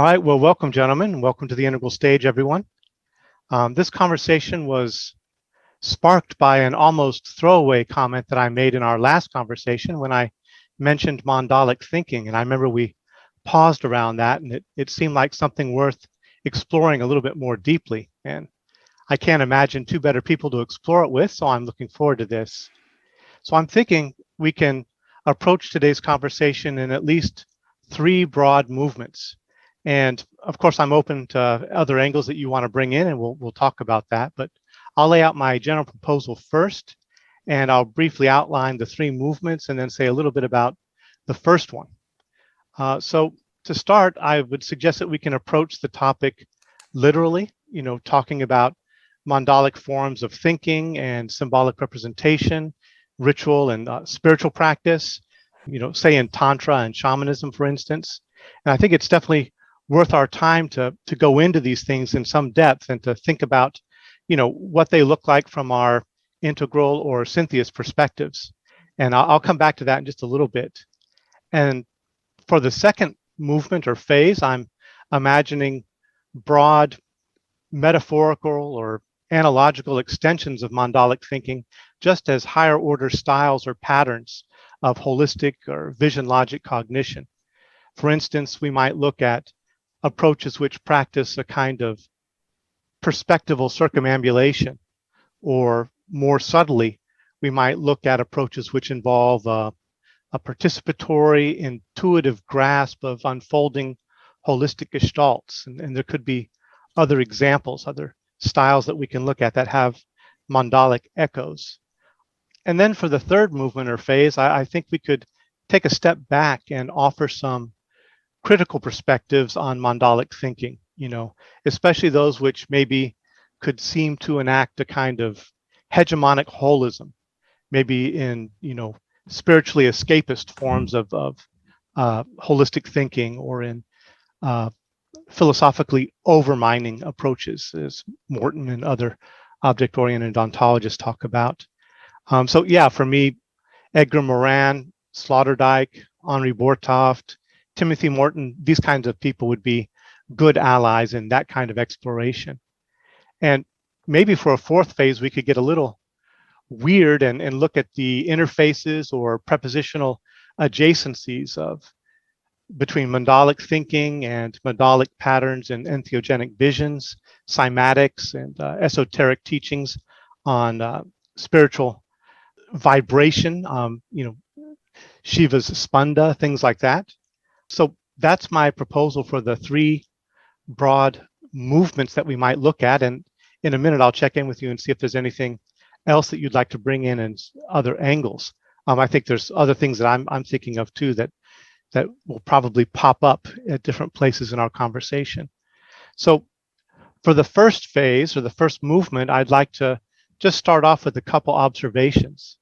All right, well, welcome, gentlemen. Welcome to the Integral Stage, everyone. This conversation was sparked by an almost throwaway comment that I made in our last conversation when I mentioned Mandalic thinking. And I remember we paused around that, and it seemed like something worth exploring a little bit more deeply. And I can't imagine two better people to explore it with, so I'm looking forward to this. So I'm thinking we can approach today's conversation in at least three broad movements. And of course, I'm open to other angles that you want to bring in, and we'll talk about that. But I'll lay out my general proposal first, and I'll briefly outline the three movements and then say a little bit about the first one. So to start, I would suggest that we can approach the topic literally, talking about mandalic forms of thinking and symbolic representation, ritual and spiritual practice, say in Tantra and shamanism, for instance. And I think it's definitely worth our time to go into these things in some depth and to think about, what they look like from our integral or Syntheist perspectives. And I'll come back to that in just a little bit. And for the second movement or phase, I'm imagining broad metaphorical or analogical extensions of mandalic thinking, just as higher order styles or patterns of holistic or vision logic cognition. For instance, we might look at approaches which practice a kind of perspectival circumambulation, or more subtly, we might look at approaches which involve a participatory, intuitive grasp of unfolding holistic gestalts. And there could be other examples, other styles that we can look at that have mandalic echoes. And then for the third movement or phase, I think we could take a step back and offer some critical perspectives on mandalic thinking, especially those which maybe could seem to enact a kind of hegemonic holism, maybe in, spiritually escapist forms of holistic thinking, or in philosophically overmining approaches, as Morton and other object-oriented ontologists talk about. So yeah, for me, Edgar Morin, Sloterdijk, Henri Boertoft, Timothy Morton, these kinds of people would be good allies in that kind of exploration. And maybe for a fourth phase, we could get a little weird and look at the interfaces or prepositional adjacencies between mandalic thinking and mandalic patterns and entheogenic visions, cymatics, and esoteric teachings on spiritual vibration, Shiva's spanda, things like that. So that's my proposal for the three broad movements that we might look at. And in a minute, I'll check in with you and see if there's anything else that you'd like to bring in and other angles. I think there's other things that I'm thinking of too that will probably pop up at different places in our conversation. So for the first phase or the first movement, I'd like to just start off with a couple observations.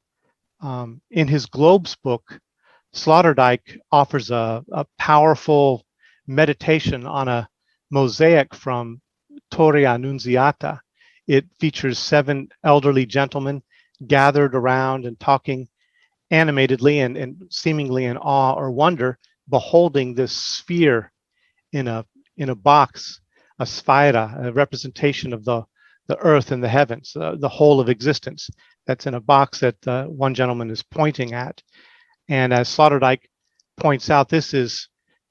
In his Globes book, Sloterdijk offers a powerful meditation on a mosaic from Torre Annunziata. It features 7 elderly gentlemen gathered around and talking animatedly and seemingly in awe or wonder, beholding this sphere in a box, a sphaira, a representation of the earth and the heavens, the whole of existence. That's in a box that one gentleman is pointing at. And as Sloterdijk points out, this is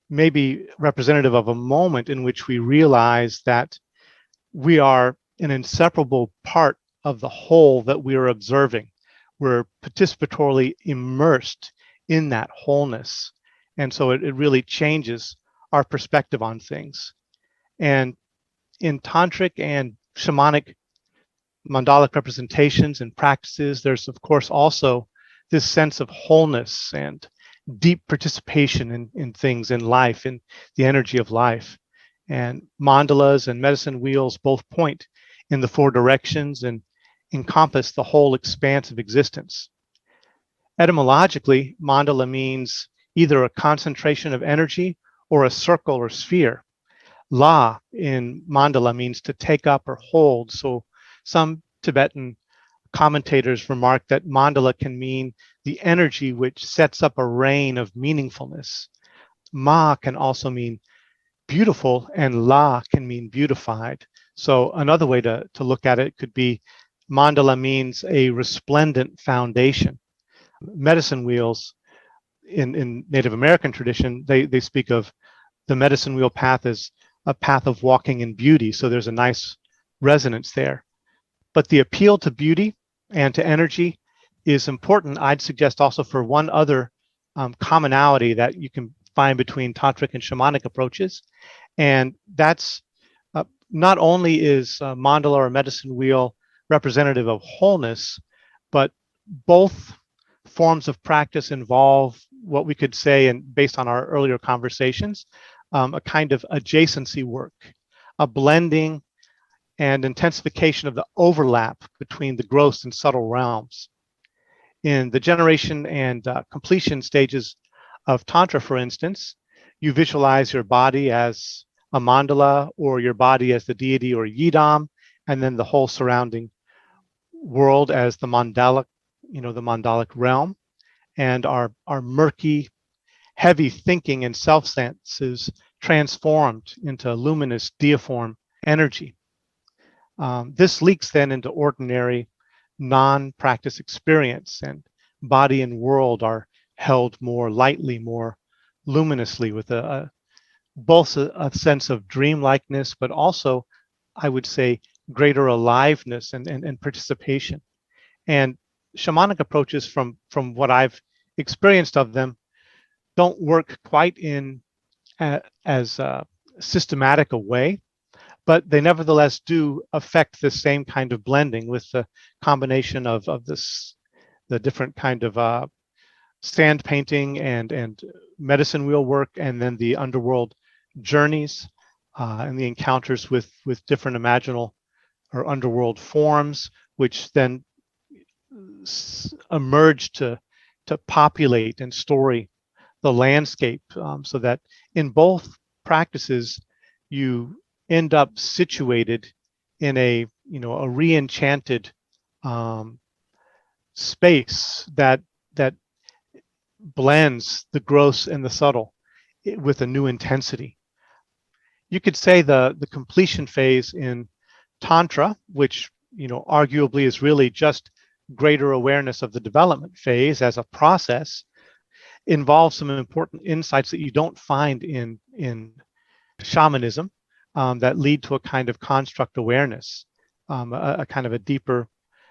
maybe representative of a moment in which we realize that we are an inseparable part of the whole that we are observing. We're participatorily immersed in that wholeness. And so it really changes our perspective on things. And in tantric and shamanic mandalic representations and practices, there's of course also this sense of wholeness and deep participation in things in life, in the energy of life. And mandalas and medicine wheels both point in the 4 directions and encompass the whole expanse of existence. Etymologically, mandala means either a concentration of energy or a circle or sphere. La in mandala means to take up or hold. So some Tibetan commentators remark that mandala can mean the energy which sets up a reign of meaningfulness. Ma can also mean beautiful, and la can mean beautified. So another way to look at it could be mandala means a resplendent foundation. Medicine wheels in Native American tradition, they speak of the medicine wheel path as a path of walking in beauty. So there's a nice resonance there. But the appeal to beauty and to energy is important. I'd suggest also for one other commonality that you can find between tantric and shamanic approaches, and that's not only is mandala or medicine wheel representative of wholeness, but both forms of practice involve what we could say, and based on our earlier conversations, a kind of adjacency work, a blending and intensification of the overlap between the gross and subtle realms. In the generation and completion stages of Tantra, for instance, you visualize your body as a mandala, or your body as the deity or yidam, and then the whole surrounding world as the mandalic, the mandalic realm. And our murky, heavy thinking and self-sense is transformed into luminous deiform energy. This leaks then into ordinary non-practice experience, and body and world are held more lightly, more luminously, with both a sense of dreamlikeness, but also, I would say, greater aliveness and participation. And shamanic approaches, from what I've experienced of them, don't work quite in as systematic a way, but they nevertheless do affect the same kind of blending with the combination of the different kind of sand painting and medicine wheel work, and then the underworld journeys and the encounters with different imaginal or underworld forms, which then emerge to populate and story the landscape, so that in both practices you end up situated in a re-enchanted space that blends the gross and the subtle with a new intensity. You could say the completion phase in Tantra, which arguably is really just greater awareness of the development phase as a process, involves some important insights that you don't find in shamanism, that lead to a kind of construct awareness, a kind of a deeper.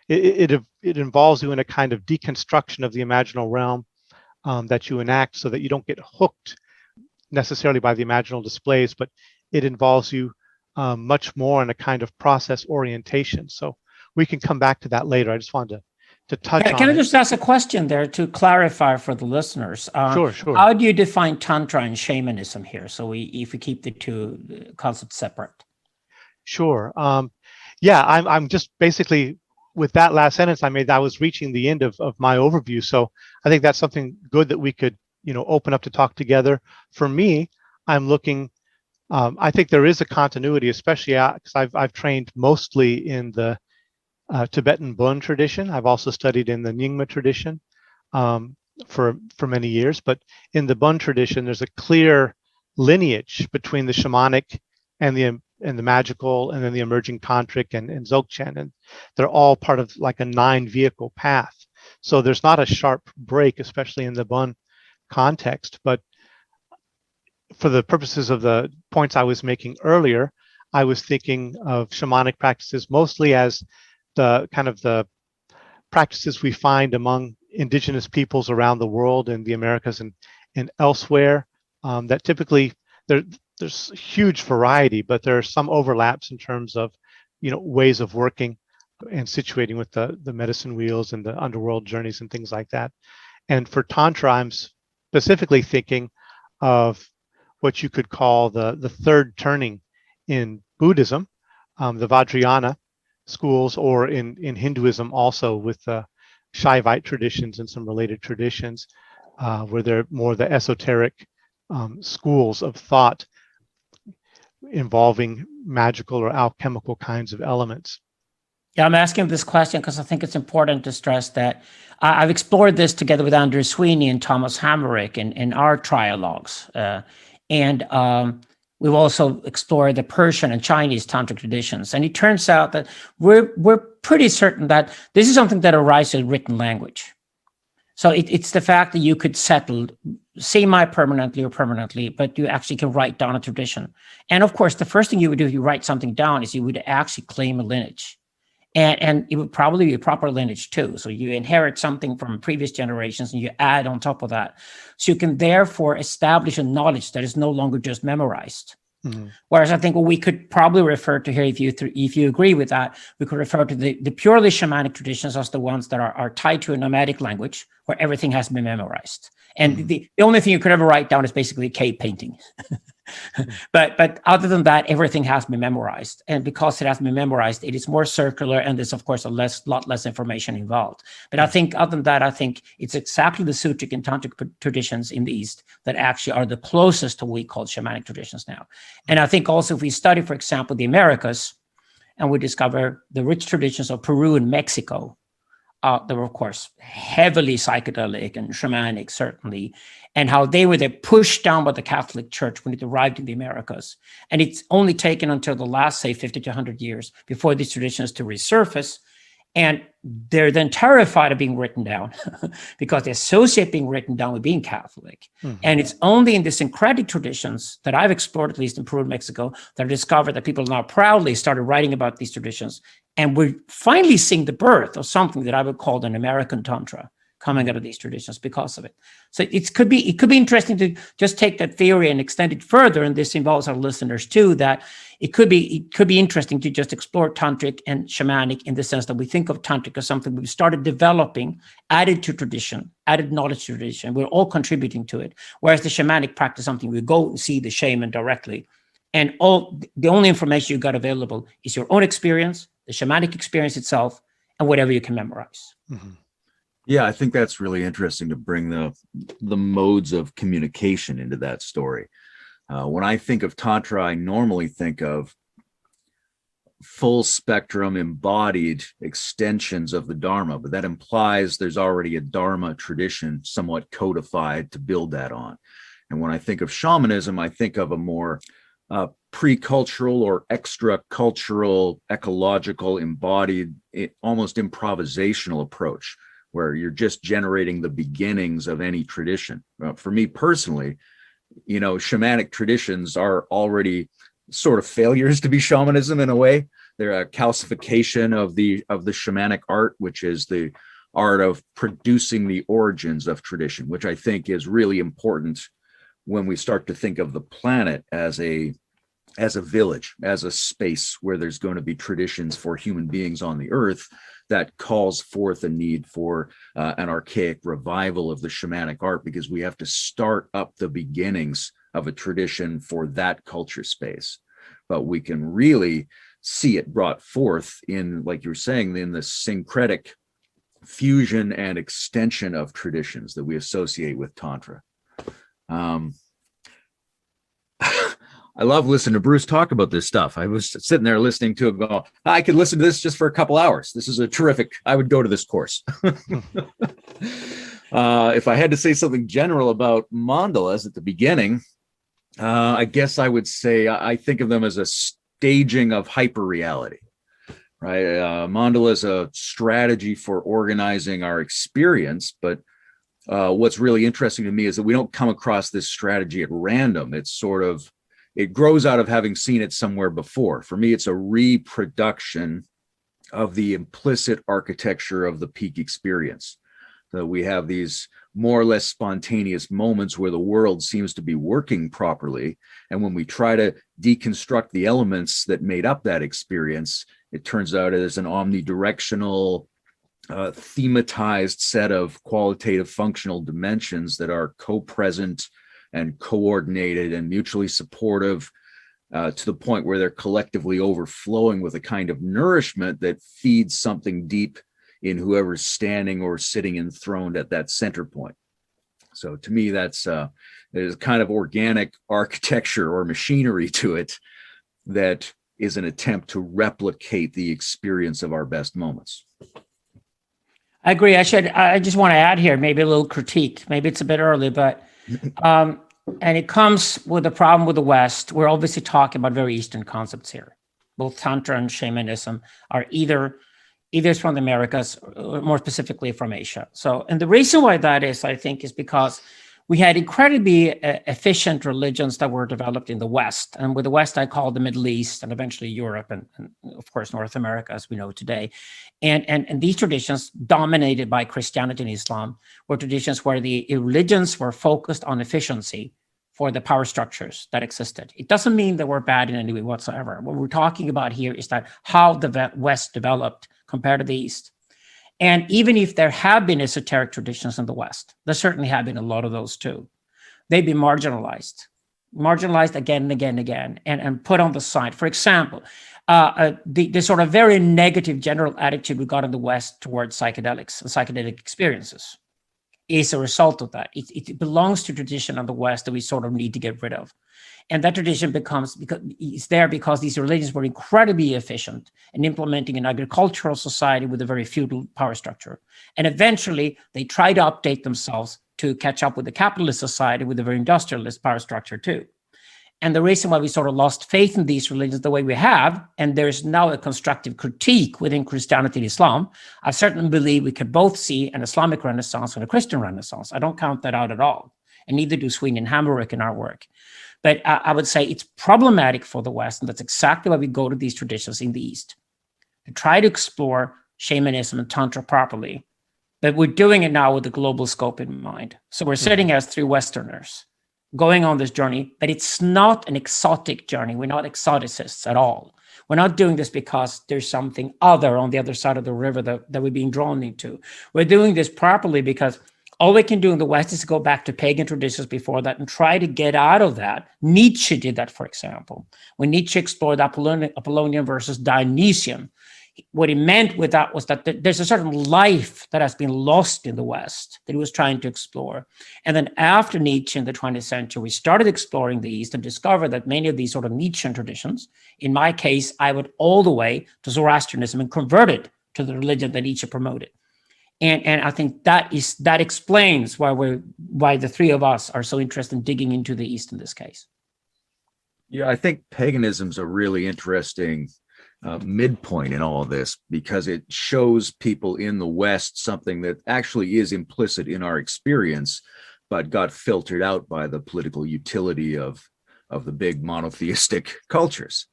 It involves you in a kind of deconstruction of the imaginal realm that you enact, so that you don't get hooked necessarily by the imaginal displays, but it involves you much more in a kind of process orientation. So we can come back to that later. I just wanted to touch on Can I it. just ask a question there to clarify for the listeners? Sure. How do you define Tantra and shamanism here? So if we keep the two concepts separate. Sure. Yeah, I'm just basically, with that last sentence I made, I was reaching the end of my overview. So I think that's something good that we could, open up to talk together. For me, I'm looking, I think there is a continuity, especially because I've trained mostly in the Tibetan Bon tradition. I've also studied in the Nyingma tradition for many years. But in the Bon tradition, there's a clear lineage between the shamanic and the magical, and then the emerging tantric and Dzogchen, and they're all part of like a 9-vehicle path. So there's not a sharp break, especially in the Bon context. But for the purposes of the points I was making earlier, I was thinking of shamanic practices mostly as the kind of the practices we find among indigenous peoples around the world, in the Americas and elsewhere, that typically there's huge variety, but there are some overlaps in terms of ways of working and situating with the medicine wheels and the underworld journeys and things like that. And for Tantra, I'm specifically thinking of what you could call the third turning in Buddhism, the Vajrayana schools, or in Hinduism also, with the Shaivite traditions and some related traditions, where they're more the esoteric schools of thought involving magical or alchemical kinds of elements. Yeah, I'm asking this question because I think it's important to stress that I've explored this together with Andrew Sweeney and Thomas Hammerich in our trialogues. And We've also explored the Persian and Chinese tantric traditions. And it turns out that we're pretty certain that this is something that arises in written language. So it's the fact that you could settle semi-permanently or permanently, but you actually can write down a tradition. And of course, the first thing you would do if you write something down is you would actually claim a lineage. And it would probably be a proper lineage too. So you inherit something from previous generations and you add on top of that. So you can therefore establish a knowledge that is no longer just memorized. Mm-hmm. Whereas I think what we could probably refer to here, if you agree with that, we could refer to the purely shamanic traditions as the ones that are tied to a nomadic language where everything has been memorized. And the only thing you could ever write down is basically cave painting. But other than that, everything has been memorized. And because it has been memorized, it is more circular, and there's, of course, a lot less information involved. But I think other than that, I think it's exactly the Sutric and Tantric traditions in the East that actually are the closest to what we call shamanic traditions now. And I think also if we study, for example, the Americas, and we discover the rich traditions of Peru and Mexico, they were, of course, heavily psychedelic and shamanic, certainly, and how they were pushed down by the Catholic Church when it arrived in the Americas. And it's only taken until the last, say, 50 to 100 years before these traditions to resurface. And they're then terrified of being written down because they associate being written down with being Catholic. Mm-hmm. And it's only in the syncretic traditions that I've explored, at least in Peru and Mexico, that I discovered that people now proudly started writing about these traditions. And we're finally seeing the birth of something that I would call an American Tantra coming out of these traditions because of it. So it could be interesting to just take that theory and extend it further. And this involves our listeners too, that it could be interesting to just explore tantric and shamanic in the sense that we think of tantric as something we've started developing, added to tradition, added knowledge to tradition. We're all contributing to it. Whereas the shamanic practice is something we go and see the shaman directly. And the only information you got available is your own experience, the shamanic experience itself, and whatever you can memorize. Mm-hmm. Yeah, I think that's really interesting to bring the modes of communication into that story. When I think of Tantra, I normally think of full spectrum embodied extensions of the Dharma, but that implies there's already a Dharma tradition somewhat codified to build that on. And when I think of shamanism, I think of a more pre-cultural or extra-cultural, ecological, embodied, almost improvisational approach, where you're just generating the beginnings of any tradition. For me personally, shamanic traditions are already sort of failures to be shamanism in a way. They're a calcification of the shamanic art, which is the art of producing the origins of tradition, which I think is really important when we start to think of the planet as a village, as a space where there's going to be traditions for human beings on the earth that calls forth a need for an archaic revival of the shamanic art, because we have to start up the beginnings of a tradition for that culture space. But we can really see it brought forth in, like you were saying, in the syncretic fusion and extension of traditions that we associate with Tantra. I love listening to Bruce talk about this stuff. I was sitting there listening to it go, I could listen to this just for a couple hours. This is I would go to this course. If I had to say something general about mandalas at the beginning, I guess I would say I think of them as a staging of hyperreality, right? Mandala is a strategy for organizing our experience, but what's really interesting to me is that we don't come across this strategy at random. It grows out of having seen it somewhere before. For me, it's a reproduction of the implicit architecture of the peak experience. So we have these more or less spontaneous moments where the world seems to be working properly. And when we try to deconstruct the elements that made up that experience, it turns out as an omnidirectional, thematized set of qualitative functional dimensions that are co-present and coordinated and mutually supportive to the point where they're collectively overflowing with a kind of nourishment that feeds something deep in whoever's standing or sitting enthroned at that center point. So to me, there's a kind of organic architecture or machinery to it that is an attempt to replicate the experience of our best moments. I agree. I just want to add here, maybe a little critique. Maybe it's a bit early, but And it comes with a problem with the West. We're obviously talking about very Eastern concepts here. Both Tantra and shamanism are either from the Americas, or more specifically from Asia. So, and the reason why that is, I think, is because we had incredibly efficient religions that were developed in the West. And with the West, I call the Middle East and eventually Europe and of course, North America, as we know today. And these traditions, dominated by Christianity and Islam, were traditions where the religions were focused on efficiency for the power structures that existed. It doesn't mean that we're bad in any way whatsoever. What we're talking about here is that how the West developed compared to the East. And even if there have been esoteric traditions in the West, there certainly have been a lot of those too. They've been marginalized again and again and again, and put on the side. For example, the sort of very negative general attitude we got in the West towards psychedelics and psychedelic experiences is a result of that. It belongs to tradition of the West that we sort of need to get rid of. And that tradition because these religions were incredibly efficient in implementing an agricultural society with a very feudal power structure. And eventually they try to update themselves to catch up with the capitalist society with a very industrialist power structure too. And the reason why we sort of lost faith in these religions the way we have, and there's now a constructive critique within Christianity and Islam, I certainly believe we could both see an Islamic Renaissance and a Christian Renaissance. I don't count that out at all. And neither do Sweden and Hamburg in our work. But I would say it's problematic for the West, and that's exactly why we go to these traditions in the East, to try to explore shamanism and Tantra properly. But we're doing it now with a global scope in mind. So we're sitting as three Westerners going on this journey, but it's not an exotic journey. We're not exoticists at all. We're not doing this because there's something other on the other side of the river that we're being drawn into. We're doing this properly because all we can do in the West is go back to pagan traditions before that and try to get out of that. Nietzsche did that, for example. When Nietzsche explored Apollonian versus Dionysian, what he meant with that was that there's a certain life that has been lost in the West that he was trying to explore. And then after Nietzsche in the 20th century, we started exploring the East and discovered that many of these sort of Nietzschean traditions, in my case, I went all the way to Zoroastrianism and converted to the religion that Nietzsche promoted. And I think that explains why the three of us are so interested in digging into the East in this case. Yeah, I think paganism's a really interesting midpoint in all of this, because it shows people in the West something that actually is implicit in our experience, but got filtered out by the political utility of the big monotheistic cultures.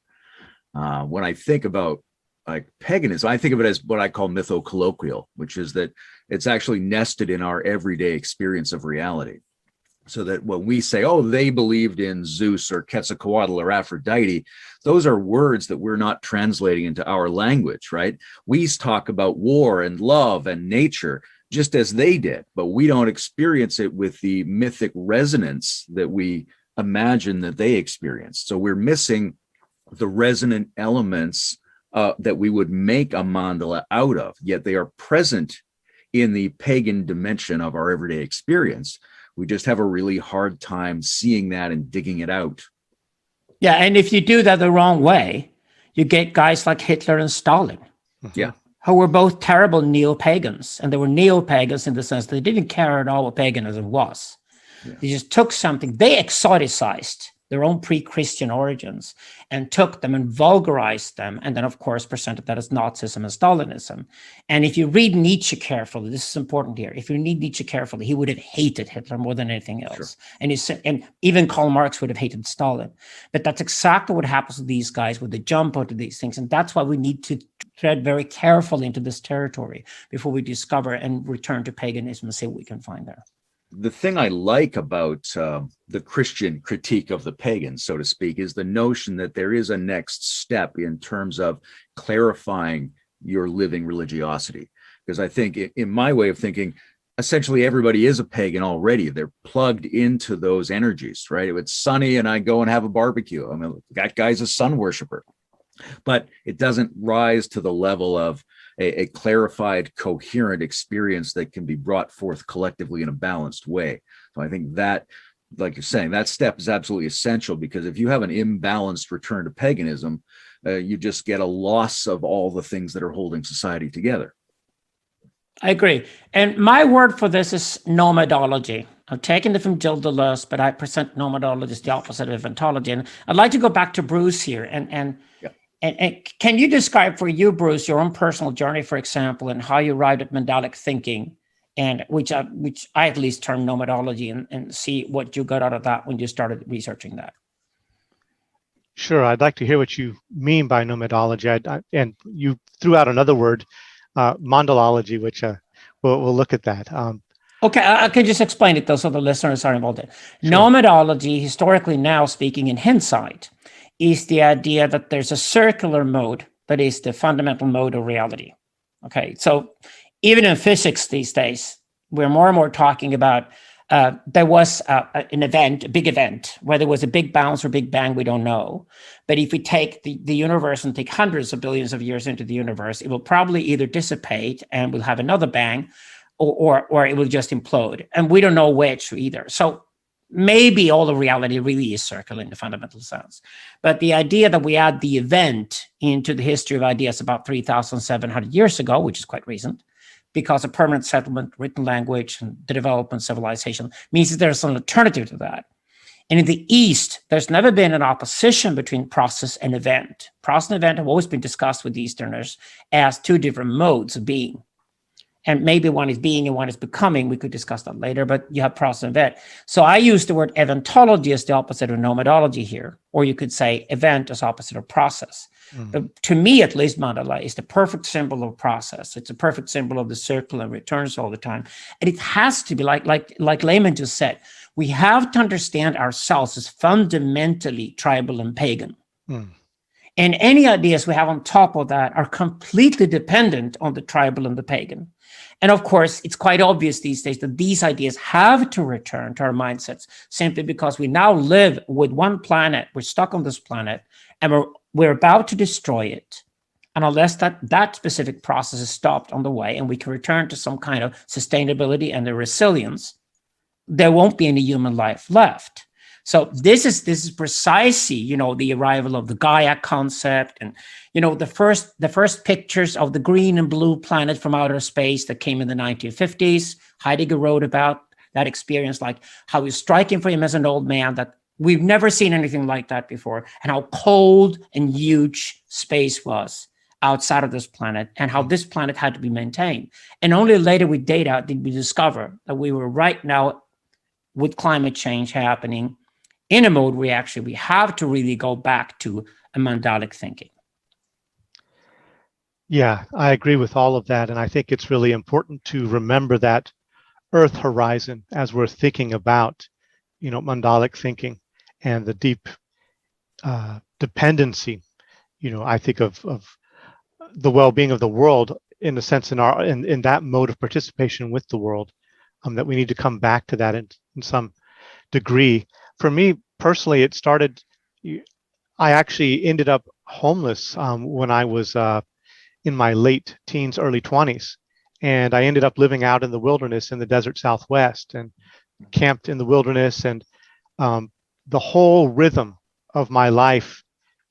When I think about like paganism, I think of it as what I call mytho-colloquial, which is that it's actually nested in our everyday experience of reality. So that when we say, oh, they believed in Zeus or Quetzalcoatl or Aphrodite, those are words that we're not translating into our language, right? We talk about war and love and nature just as they did, but we don't experience it with the mythic resonance that we imagine that they experienced. So we're missing the resonant elements that we would make a mandala out of, yet they are present in the pagan dimension of our everyday experience. We just have a really hard time seeing that and digging it out. Yeah, and if you do that the wrong way, you get guys like Hitler and Stalin. Yeah. Who were both terrible neo-pagans. And they were neo-pagans in the sense that they didn't care at all what paganism was. Yeah. They just took something, they exoticized their own pre-Christian origins and took them and vulgarized them, and then of course presented that as Nazism and Stalinism. And if you read Nietzsche carefully, this is important here, if you read Nietzsche carefully, he would have hated Hitler more than anything else. Sure. And even Karl Marx would have hated Stalin. But that's exactly what happens to these guys when they jump onto these things. And that's why we need to tread very carefully into this territory before we discover and return to paganism and see what we can find there. The thing I like about the Christian critique of the pagans, so to speak, is the notion that there is a next step in terms of clarifying your living religiosity. Because I think in my way of thinking, essentially everybody is a pagan already. They're plugged into those energies, right? If it's sunny and I go and have a barbecue, I mean, that guy's a sun worshiper. But it doesn't rise to the level of a clarified, coherent experience that can be brought forth collectively in a balanced way. So I think that, like you're saying, that step is absolutely essential, because if you have an imbalanced return to paganism, you just get a loss of all the things that are holding society together. I agree. And my word for this is nomadology. I've taken it from Gilles Deleuze, but I present nomadology as the opposite of eventology. And I'd like to go back to Bruce here. And can you describe for you, Bruce, your own personal journey, for example, and how you arrived at Mandalic thinking, and which I at least term nomadology, and see what you got out of that when you started researching that? Sure, I'd like to hear what you mean by nomadology. And you threw out another word, mandalology, which we'll look at that. Okay, I can just explain it though, so the listeners are involved in. Sure. Nomadology, historically now speaking in hindsight, is the idea that there's a circular mode that is the fundamental mode of reality. Okay, so even in physics these days, we're more and more talking about there was an event, a big event, whether it was a big bounce or big bang, we don't know. But if we take the universe and take hundreds of billions of years into the universe, it will probably either dissipate and we'll have another bang, or it will just implode. And we don't know which either. So maybe all of reality really is circular in the fundamental sense. But the idea that we add the event into the history of ideas about 3,700 years ago, which is quite recent, because of permanent settlement, written language, and the development of civilization, means that there's an alternative to that. And in the East, there's never been an opposition between process and event. Process and event have always been discussed with Easterners as two different modes of being. And maybe one is being and one is becoming. We could discuss that later, but you have process and event. So I use the word eventology as the opposite of nomadology here, or you could say event as opposite of process. But to me, at least, mandala is the perfect symbol of process. It's a perfect symbol of the circle and returns all the time. And it has to be like Layman just said, we have to understand ourselves as fundamentally tribal and pagan. And any ideas we have on top of that are completely dependent on the tribal and the pagan. And of course, it's quite obvious these days that these ideas have to return to our mindsets simply because we now live with one planet. We're stuck on this planet and we're about to destroy it. And unless that specific process is stopped on the way and we can return to some kind of sustainability and the resilience, there won't be any human life left. So this is precisely, the arrival of the Gaia concept and, the first pictures of the green and blue planet from outer space that came in the 1950s. Heidegger wrote about that experience, like how it was striking for him as an old man that we've never seen anything like that before, and how cold and huge space was outside of this planet and how this planet had to be maintained. And only later with data did we discover that we were right now with climate change happening in a mode where we have to really go back to a Mandalic thinking. Yeah, I agree with all of that. And I think it's really important to remember that Earth horizon as we're thinking about, Mandalic thinking and the deep dependency, I think of the well-being of the world in a sense in that mode of participation with the world, that we need to come back to that in some degree. For me personally, it started, I actually ended up homeless when I was in my late teens, early 20s. And I ended up living out in the wilderness in the desert Southwest and camped in the wilderness. And the whole rhythm of my life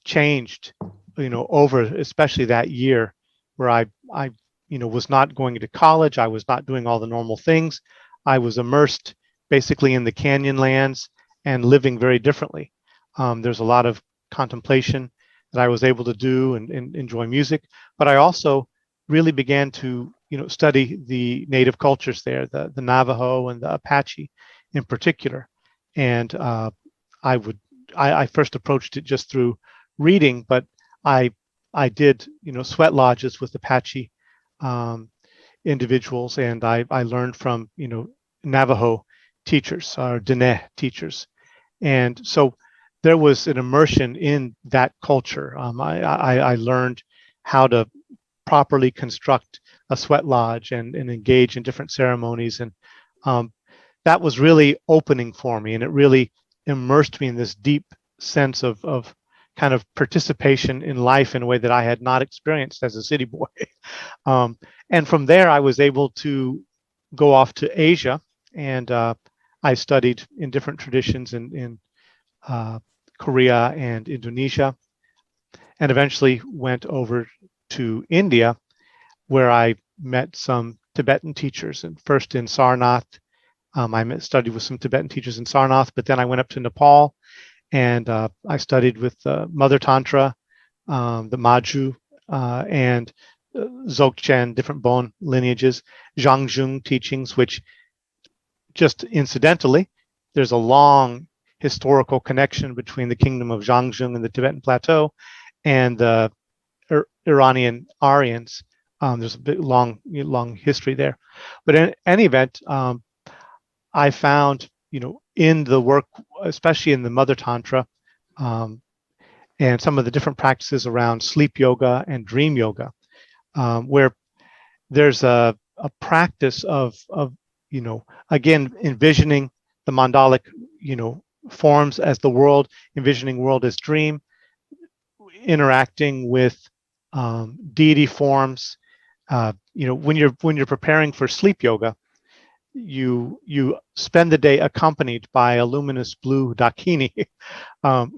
changed, over especially that year where I was not going to college. I was not doing all the normal things. I was immersed basically in the canyon lands and living very differently. There's a lot of contemplation that I was able to do and enjoy music, but I also really began to, study the native cultures there, the Navajo and the Apache in particular. And I first approached it just through reading, but I did, sweat lodges with Apache individuals, and I learned from, Navajo teachers or Dene teachers. And so there was an immersion in that culture. I learned how to properly construct a sweat lodge and engage in different ceremonies. And that was really opening for me. And it really immersed me in this deep sense of kind of participation in life in a way that I had not experienced as a city boy. And from there, I was able to go off to Asia, and I studied in different traditions in Korea and Indonesia, and eventually went over to India, where I met some Tibetan teachers, and first in Sarnath, I studied with some Tibetan teachers in Sarnath, but then I went up to Nepal and I studied with Mother Tantra, the Maju, and Dzogchen, different bone lineages, Zhangzhung teachings, which just incidentally, there's a long historical connection between the kingdom of Zhangzhung and the Tibetan plateau and the Iranian Aryans. There's a bit long history there. But in any event, I found, in the work, especially in the Mother Tantra, and some of the different practices around sleep yoga and dream yoga, where there's a practice of again, envisioning the mandalic, forms as the world, envisioning world as dream, interacting with deity forms. When you're preparing for sleep yoga, you spend the day accompanied by a luminous blue dakini,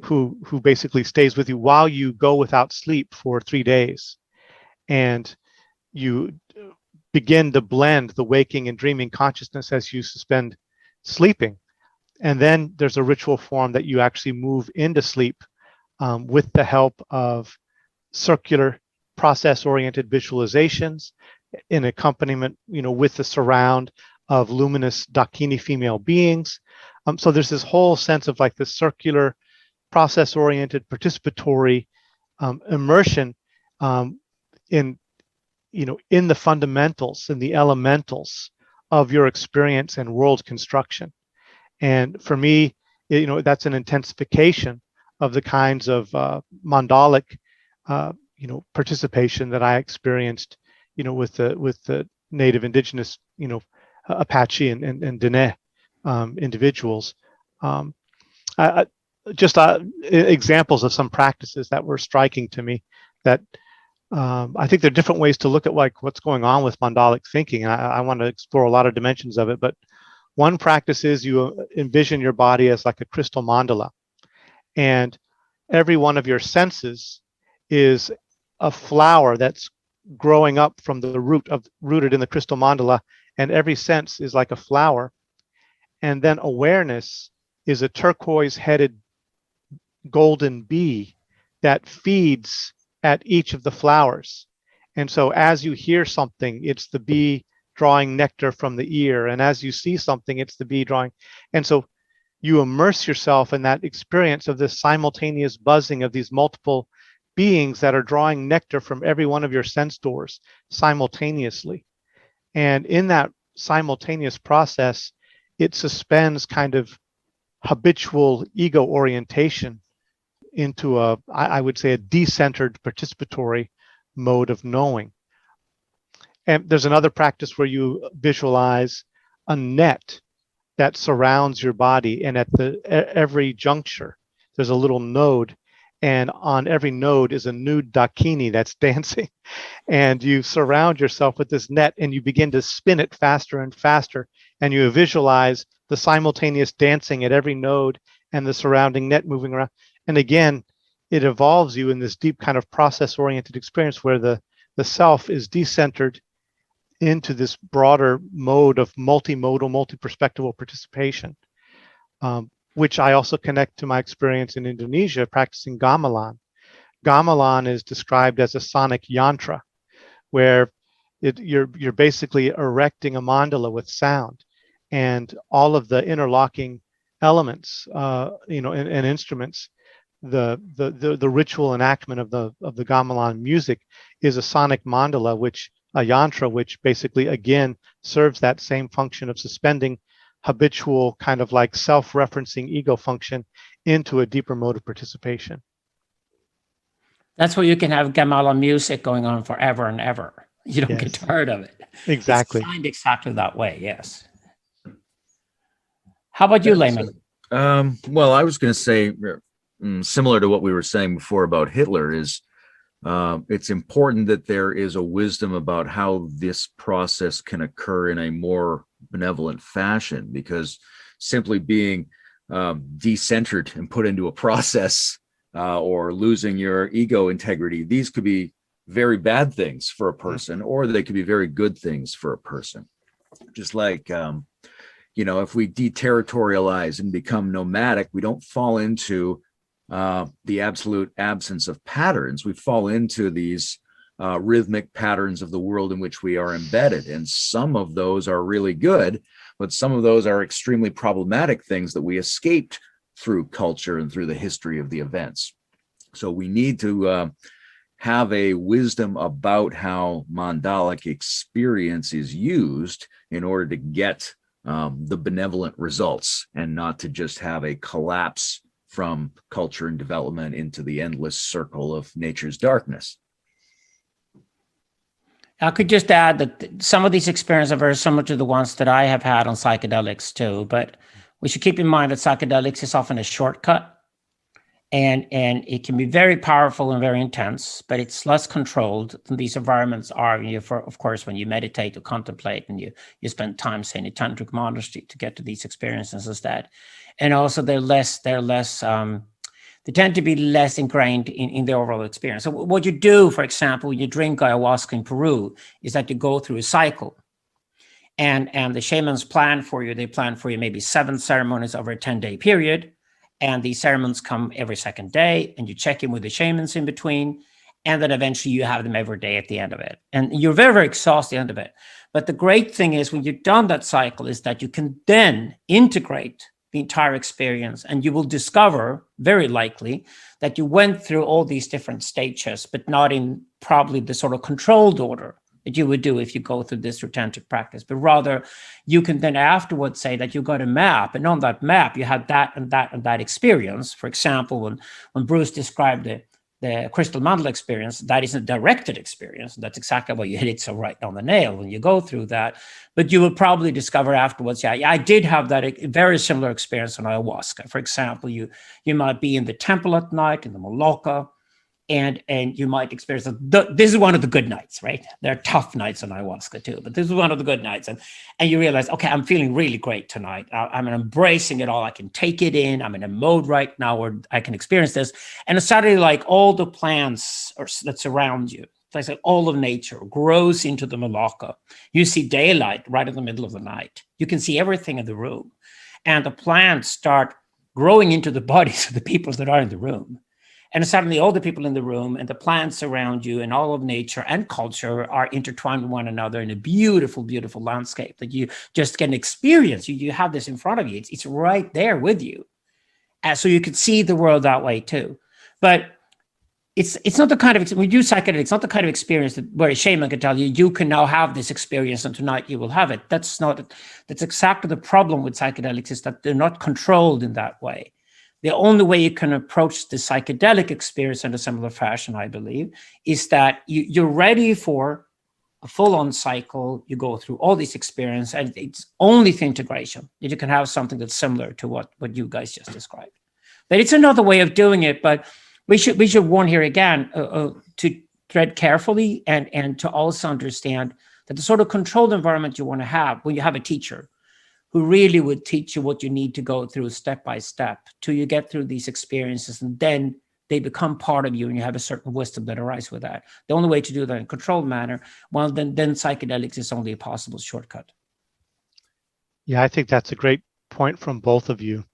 who basically stays with you while you go without sleep for 3 days, and you begin to blend the waking and dreaming consciousness as you suspend sleeping. And then there's a ritual form that you actually move into sleep with the help of circular process-oriented visualizations in accompaniment, with the surround of luminous Dakini female beings. So there's this whole sense of like the circular process-oriented participatory immersion in the fundamentals and the elementals of your experience and world construction. And for me, that's an intensification of the kinds of mandalic, participation that I experienced, with the native indigenous, Apache and Dene individuals. Just examples of some practices that were striking to me that I think there are different ways to look at like what's going on with mandalic thinking. And I want to explore a lot of dimensions of it, but one practice is you envision your body as like a crystal mandala, and every one of your senses is a flower that's growing up from the rooted in the crystal mandala, and every sense is like a flower. And then awareness is a turquoise-headed golden bee that feeds at each of the flowers. And so as you hear something, it's the bee drawing nectar from the ear. And as you see something, it's the bee drawing. And so you immerse yourself in that experience of this simultaneous buzzing of these multiple beings that are drawing nectar from every one of your sense doors simultaneously. And in that simultaneous process, it suspends kind of habitual ego orientation into I would say, a decentered participatory mode of knowing. And there's another practice where you visualize a net that surrounds your body, and at every juncture, there's a little node, and on every node is a nude dakini that's dancing. And you surround yourself with this net, and you begin to spin it faster and faster, and you visualize the simultaneous dancing at every node and the surrounding net moving around. And again, it evolves you in this deep kind of process-oriented experience where the self is decentered into this broader mode of multimodal, multi-perspectival participation, which I also connect to my experience in Indonesia practicing gamelan. Gamelan is described as a sonic yantra, where you're basically erecting a mandala with sound, and all of the interlocking elements, and instruments. The ritual enactment of the gamelan music is a sonic mandala, a yantra, which basically again serves that same function of suspending habitual kind of like self-referencing ego function into a deeper mode of participation. That's where you can have gamelan music going on forever and ever. You don't get tired of it. Exactly. It's designed exactly that way. Yes. How about you, Layman? Well, I was going to say, similar to what we were saying before about Hitler, is it's important that there is a wisdom about how this process can occur in a more benevolent fashion, because simply being decentered and put into a process or losing your ego integrity, these could be very bad things for a person, or they could be very good things for a person. Just like if we deterritorialize and become nomadic, we don't fall into the absolute absence of patterns. We fall into these rhythmic patterns of the world in which we are embedded. And some of those are really good, but some of those are extremely problematic things that we escaped through culture and through the history of the events. So we need to have a wisdom about how mandalic experience is used in order to get the benevolent results, and not to just have a collapse from culture and development into the endless circle of nature's darkness. I could just add that some of these experiences are very similar to the ones that I have had on psychedelics too, but we should keep in mind that psychedelics is often a shortcut, and it can be very powerful and very intense, but it's less controlled than these environments are. Of course, when you meditate or contemplate and you spend time, say, in a tantric monastery to get to these experiences instead. And also they tend to be less ingrained in the overall experience. So what you do, for example, when you drink ayahuasca in Peru, is that you go through a cycle. And the shamans plan for you. They plan for you maybe 7 ceremonies over a 10-day period. And these ceremonies come every second day, and you check in with the shamans in between. And then eventually you have them every day at the end of it. And you're very, very exhausted at the end of it. But the great thing is, when you've done that cycle, is that you can then integrate the entire experience, and you will discover, very likely, that you went through all these different stages, but not in probably the sort of controlled order that you would do if you go through this through tantric practice, but rather you can then afterwards say that you got a map, and on that map you had that and that and that experience. For example, when Bruce described the crystal mandala experience, that is a directed experience. That's exactly what you hit it so right on the nail when you go through that. But you will probably discover afterwards, yeah, I did have that very similar experience on ayahuasca. For example, you might be in the temple at night in the Moloka, and you might experience this is one of the good nights, right? There are tough nights on ayahuasca too, but this is one of the good nights. And you realize, okay, I'm feeling really great tonight. I'm embracing it all. I can take it in. I'm in a mode right now where I can experience this. And suddenly, like, all the plants that surround you, like all of nature grows into the Moloka. You see daylight right in the middle of the night. You can see everything in the room. And the plants start growing into the bodies of the people that are in the room. And suddenly all the people in the room and the plants around you and all of nature and culture are intertwined with one another in a beautiful, beautiful landscape that you just can experience. You have this in front of you. It's right there with you. So you could see the world that way too. But it's not the kind of, when you do psychedelics, it's not the kind of experience where a shaman can tell you, you can now have this experience and tonight you will have it. That's exactly the problem with psychedelics, is that they're not controlled in that way. The only way you can approach the psychedelic experience in a similar fashion, I believe, is that you're ready for a full-on cycle. You go through all these experiences, and it's only through integration that you can have something that's similar to what you guys just described. But it's another way of doing it. But we should warn here again to tread carefully and to also understand that the sort of controlled environment you want to have when you have a teacher who really would teach you what you need to go through step by step till you get through these experiences, and then they become part of you and you have a certain wisdom that arises with that. The only way to do that in a controlled manner, well, then psychedelics is only a possible shortcut. Yeah, I think that's a great point from both of you.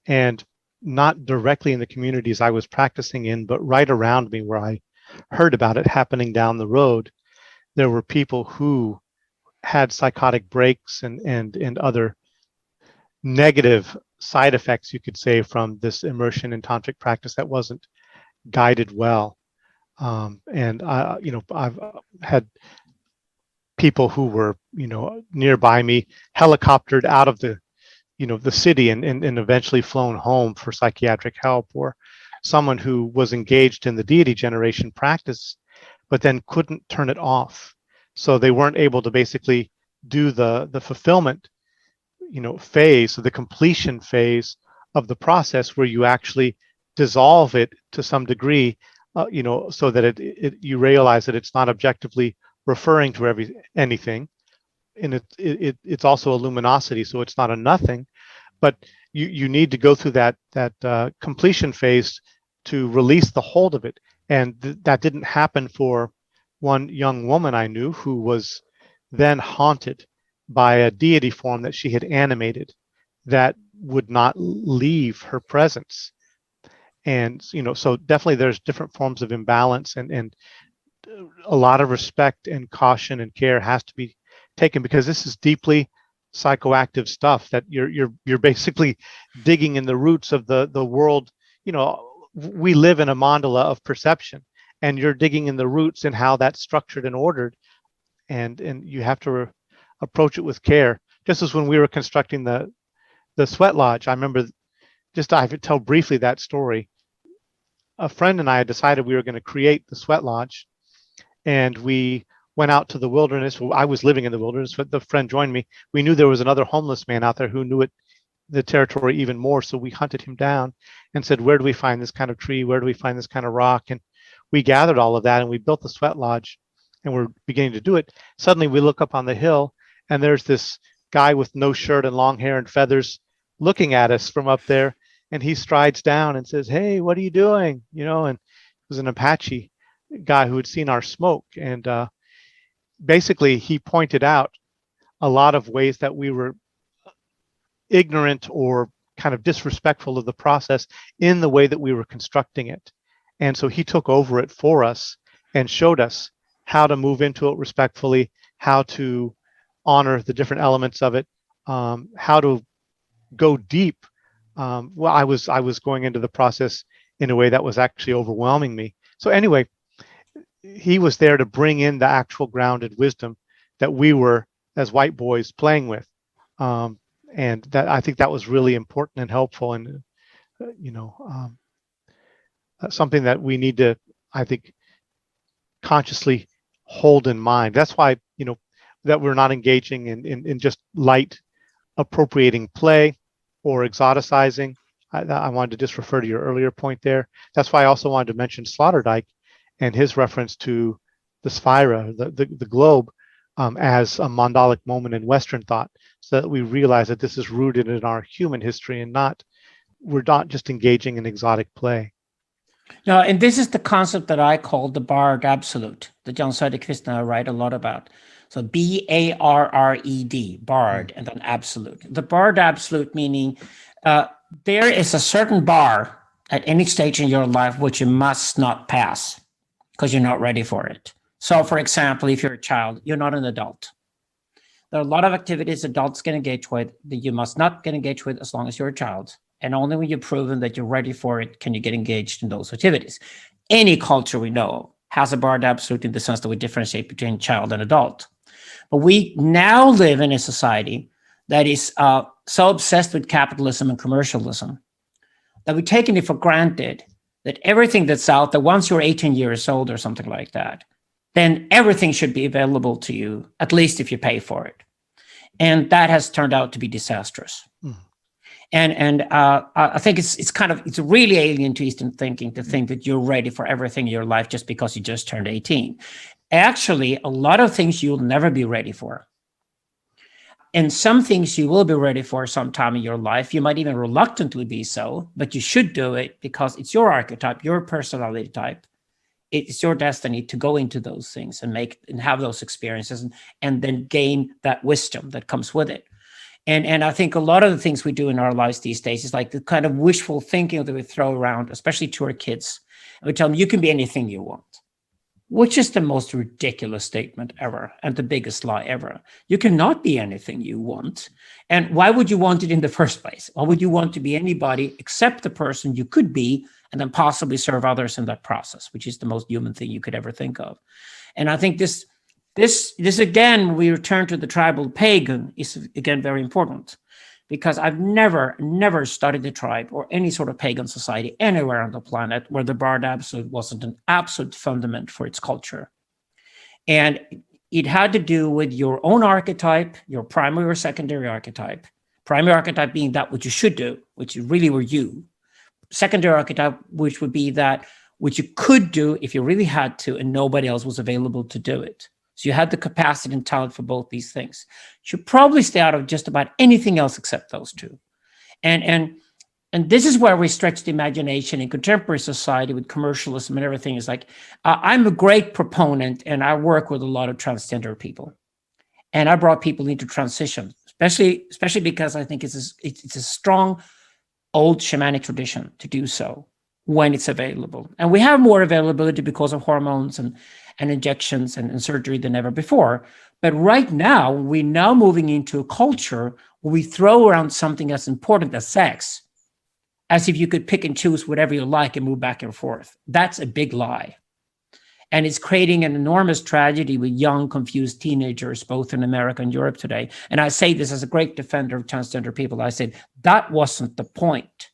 And not directly in the communities I was practicing in, but right around me where I heard about it happening down the road, there were people who had psychotic breaks and other negative side effects, you could say, from this immersion in tantric practice that wasn't guided well. And I've had people who were, nearby me helicoptered out of the city and eventually flown home for psychiatric help, or someone who was engaged in the deity generation practice, but then couldn't turn it off. So they weren't able to basically do the fulfillment phase, so the completion phase of the process, where you actually dissolve it to some degree, so that you realize that it's not objectively referring to anything, and it's also a luminosity, so it's not a nothing, but you need to go through that completion phase to release the hold of it. And that didn't happen for one young woman I knew who was then haunted by a deity form that she had animated that would not leave her presence. And, so definitely there's different forms of imbalance, and a lot of respect and caution and care has to be taken, because this is deeply psychoactive stuff that you're basically digging in the roots of the world. We live in a mandala of perception, and you're digging in the roots and how that's structured and ordered, and you have to approach it with care. Just as when we were constructing the sweat lodge, I remember, I could tell briefly that story. A friend and I had decided we were going to create the sweat lodge, and we went out to the wilderness. Well, I was living in the wilderness, but the friend joined me. We knew there was another homeless man out there who knew the territory even more. So we hunted him down and said, where do we find this kind of tree? Where do we find this kind of rock? And we gathered all of that, and we built the sweat lodge, and we're beginning to do it. Suddenly we look up on the hill, and there's this guy with no shirt and long hair and feathers looking at us from up there. And he strides down and says, hey, what are you doing? And it was an Apache guy who had seen our smoke. And basically he pointed out a lot of ways that we were ignorant or kind of disrespectful of the process in the way that we were constructing it. And so he took over it for us and showed us how to move into it respectfully, how to honor the different elements of it, how to go deep. Well, I was going into the process in a way that was actually overwhelming me. So anyway, he was there to bring in the actual grounded wisdom that we were, as white boys, playing with, and that, I think that was really important and helpful, and something that we need to, I think, consciously hold in mind. That's why that we're not engaging in just light appropriating play or exoticizing. I wanted to just refer to your earlier point there. That's why I also wanted to mention Sloterdijk and his reference to the Sphira, the globe, as a Mandalic moment in Western thought, so that we realize that this is rooted in our human history, and we're not just engaging in exotic play. No, and this is the concept that I call the Bard Absolute, that Jan Söderqvist and I write a lot about. So BARRED, Bard, and then Absolute. The Bard Absolute meaning there is a certain bar at any stage in your life which you must not pass because you're not ready for it. So, for example, if you're a child, you're not an adult. There are a lot of activities adults can engage with that you must not get engaged with as long as you're a child. And only when you've proven that you're ready for it can you get engaged in those activities. Any culture we know has a Bard Absolute in the sense that we differentiate between child and adult. But we now live in a society that is so obsessed with capitalism and commercialism that we've taken it for granted that everything that's out there, once you're 18 years old or something like that, then everything should be available to you, at least if you pay for it. And that has turned out to be disastrous. Mm. And I think it's really alien to Eastern thinking to think that you're ready for everything in your life just because you just turned 18. Actually, a lot of things you'll never be ready for. And some things you will be ready for sometime in your life. You might even reluctantly be so, but you should do it because it's your archetype, your personality type. It's your destiny to go into those things and have those experiences and then gain that wisdom that comes with it. And I think a lot of the things we do in our lives these days is like the kind of wishful thinking that we throw around, especially to our kids. And we tell them, you can be anything you want, which is the most ridiculous statement ever and the biggest lie ever. You cannot be anything you want. And why would you want it in the first place? Why would you want to be anybody except the person you could be and then possibly serve others in that process, which is the most human thing you could ever think of. And I think this again, when we return to the tribal pagan, is again very important, because I've never studied the tribe or any sort of pagan society anywhere on the planet where the Bard Absolute wasn't an absolute fundament for its culture. And it had to do with your own archetype, your primary or secondary archetype. Primary archetype being that which you should do, which really were you. Secondary archetype, which would be that which you could do if you really had to and nobody else was available to do it. So you had the capacity and talent for both these things. You should probably stay out of just about anything else except those two. And this is where we stretch the imagination in contemporary society with commercialism and everything. Is like, I'm a great proponent and I work with a lot of transgender people. And I brought people into transition, especially because I think it's a strong old shamanic tradition to do so when it's available. And we have more availability because of hormones and injections and surgery than ever before. But right now, we're now moving into a culture where we throw around something as important as sex, as if you could pick and choose whatever you like and move back and forth. That's a big lie. And it's creating an enormous tragedy with young, confused teenagers, both in America and Europe today. And I say this as a great defender of transgender people. I said, that wasn't the point.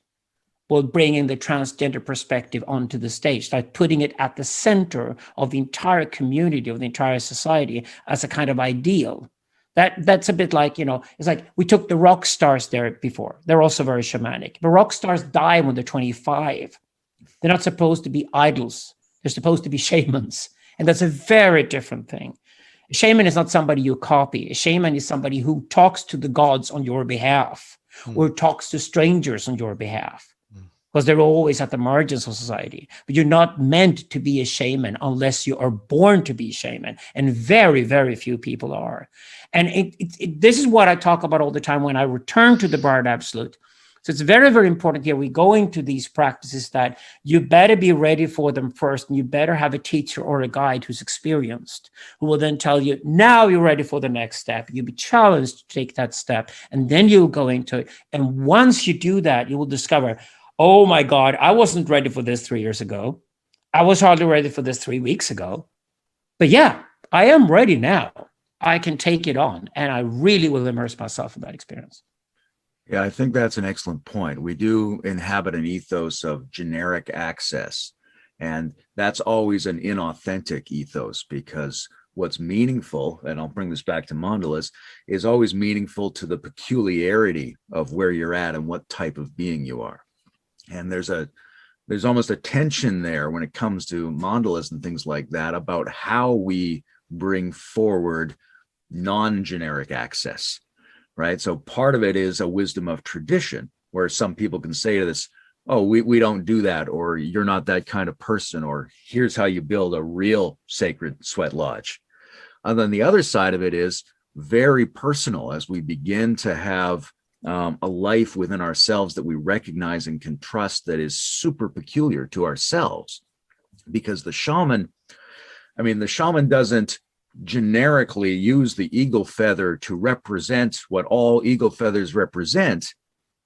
Well, bringing the transgender perspective onto the stage, like putting it at the center of the entire community, of the entire society as a kind of ideal. That's a bit like, it's like we took the rock stars there before. They're also very shamanic. But rock stars die when they're 25. They're not supposed to be idols. They're supposed to be shamans. And that's a very different thing. A shaman is not somebody you copy. A shaman is somebody who talks to the gods on your behalf or talks to strangers on your behalf, because they're always at the margins of society. But you're not meant to be a shaman unless you are born to be a shaman. And very, very few people are. And this is what I talk about all the time when I return to the Bard Absolute. So it's very, very important here. We go into these practices that you better be ready for them first, and you better have a teacher or a guide who's experienced, who will then tell you, now you're ready for the next step. You'll be challenged to take that step, and then you'll go into it. And once you do that, you will discover, oh my God, I wasn't ready for this 3 years ago. I was hardly ready for this 3 weeks ago. But yeah, I am ready now. I can take it on, and I really will immerse myself in that experience. Yeah, I think that's an excellent point. We do inhabit an ethos of generic access, and that's always an inauthentic ethos, because what's meaningful, and I'll bring this back to mandalas, is always meaningful to the peculiarity of where you're at and what type of being you are. And there's almost a tension there when it comes to mandalas and things like that about how we bring forward non-generic access. Right. So part of it is a wisdom of tradition, where some people can say to this, oh, we don't do that, or you're not that kind of person, or here's how you build a real sacred sweat lodge. And then the other side of it is very personal, as we begin to have a life within ourselves that we recognize and can trust, that is super peculiar to ourselves. Because the shaman doesn't generically use the eagle feather to represent what all eagle feathers represent.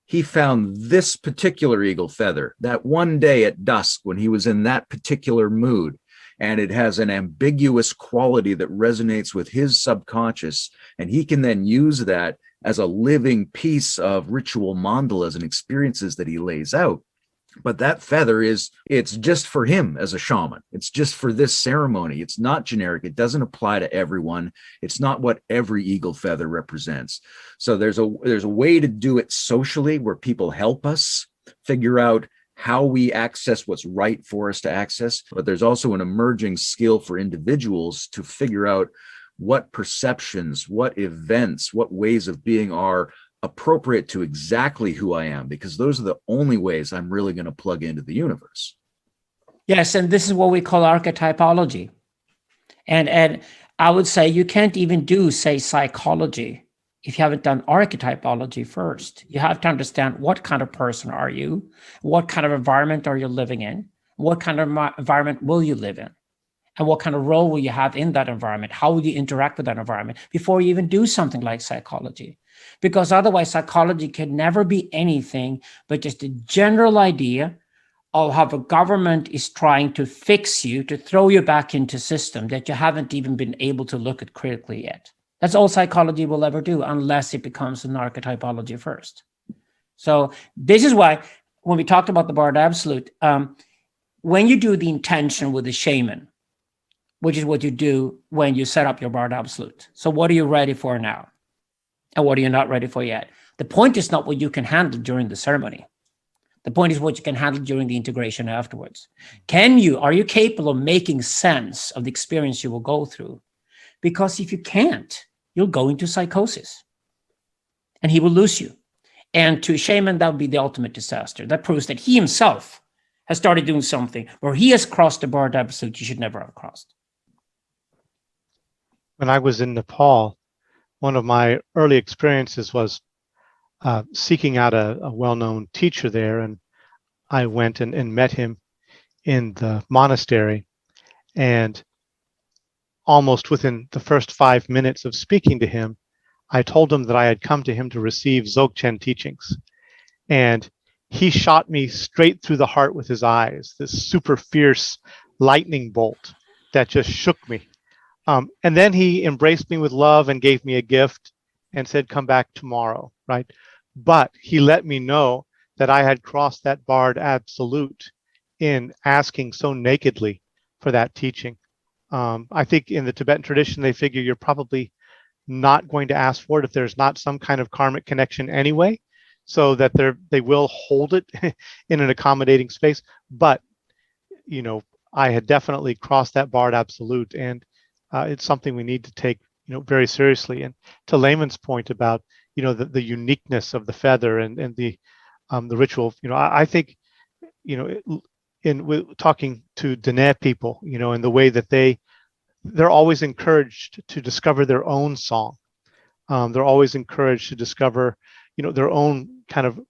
He found this particular eagle feather that one day at dusk when he was in that particular mood, and it has an ambiguous quality that resonates with his subconscious, and he can then use that as a living piece of ritual mandalas and experiences that he lays out. But that feather it's just for him as a shaman. It's just for this ceremony. It's not generic. It doesn't apply to everyone. It's not what every eagle feather represents. So there's a way to do it socially, where people help us figure out how we access what's right for us to access. But there's also an emerging skill for individuals to figure out what perceptions, what events, what ways of being are appropriate to exactly who I am, because those are the only ways I'm really going to plug into the universe. Yes, and this is what we call archetypology. And I would say you can't even do, say, psychology if you haven't done archetypology first. You have to understand, what kind of person are you? What kind of environment are you living in? What kind of environment will you live in? And what kind of role will you have in that environment? How will you interact with that environment before you even do something like psychology? Because otherwise, psychology can never be anything but just a general idea of how the government is trying to fix you, to throw you back into a system that you haven't even been able to look at critically yet. That's all psychology will ever do, unless it becomes an archetypology first. So this is why, when we talked about the Bard Absolute, when you do the intention with the shaman, which is what you do when you set up your Bard Absolute. So what are you ready for now? And what are you not ready for yet? The point is not what you can handle during the ceremony. The point is what you can handle during the integration afterwards. Are you capable of making sense of the experience you will go through? Because if you can't, you'll go into psychosis and he will lose you. And to a shaman, that would be the ultimate disaster. That proves that he himself has started doing something where he has crossed the Bard Absolute you should never have crossed. When I was in Nepal, one of my early experiences was seeking out a well-known teacher there, and I went and met him in the monastery, and almost within the first 5 minutes of speaking to him, I told him that I had come to him to receive Dzogchen teachings. And he shot me straight through the heart with his eyes, this super fierce lightning bolt that just shook me. And then he embraced me with love and gave me a gift and said, come back tomorrow, right? But he let me know that I had crossed that barred absolute in asking so nakedly for that teaching. I think in the Tibetan tradition, they figure you're probably not going to ask for it if there's not some kind of karmic connection anyway, so that they will hold it in an accommodating space. But, you know, I had definitely crossed that barred absolute, and it's something we need to take, you know, very seriously. And to Layman's point about, you know, the uniqueness of the feather and the ritual, you know, I think, you know, talking to Diné people, you know, in the way that they're always encouraged to discover their own song. They're always encouraged to discover, you know, their own kind of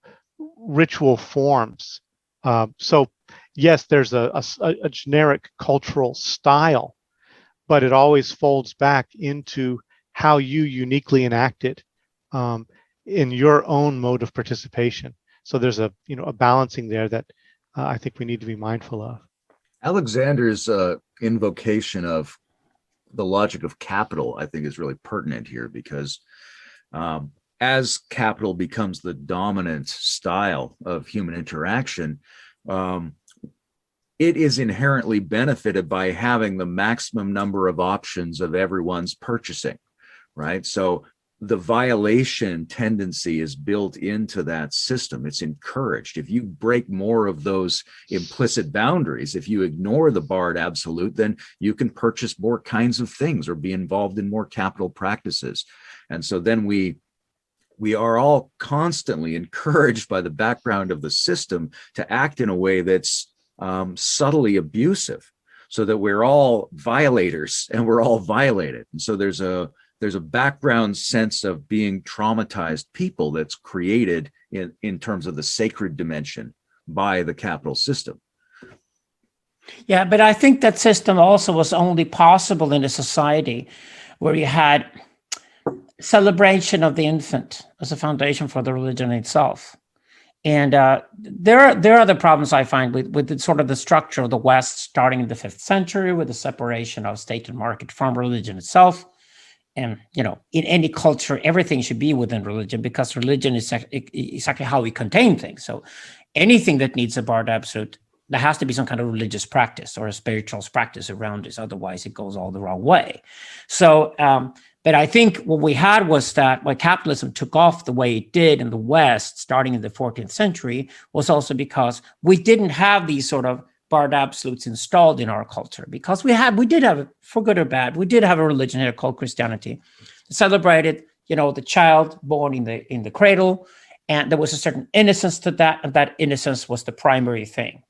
ritual forms. So yes, there's a generic cultural style, but it always folds back into how you uniquely enact it in your own mode of participation. So there's a balancing there that I think we need to be mindful of. Alexander's invocation of the logic of capital, I think, is really pertinent here, because as capital becomes the dominant style of human interaction, it is inherently benefited by having the maximum number of options of everyone's purchasing, right? So the violation tendency is built into that system. It's encouraged. If you break more of those implicit boundaries, if you ignore the barred absolute, then you can purchase more kinds of things or be involved in more capital practices. And so then we are all constantly encouraged by the background of the system to act in a way that's subtly abusive, so that we're all violators and we're all violated. And so there's a background sense of being traumatized people that's created in terms of the sacred dimension by the capital system. Yeah, but I think that system also was only possible in a society where you had celebration of the infant as a foundation for the religion itself. And there are other problems I find with the, sort of the structure of the West starting in the 5th century, with the separation of state and market from religion itself. And, you know, in any culture, everything should be within religion, because religion is exactly how we contain things. So anything that needs a barred absolute, there has to be some kind of religious practice or a spiritual practice around this. Otherwise, it goes all the wrong way. So, but I think what we had was that when capitalism took off the way it did in the West, starting in the 14th century, was also because we didn't have these sort of barred absolutes installed in our culture, because we did have, for good or bad, we did have a religion here called Christianity. It celebrated, you know, the child born in the cradle, and there was a certain innocence to that, and that innocence was the primary thing.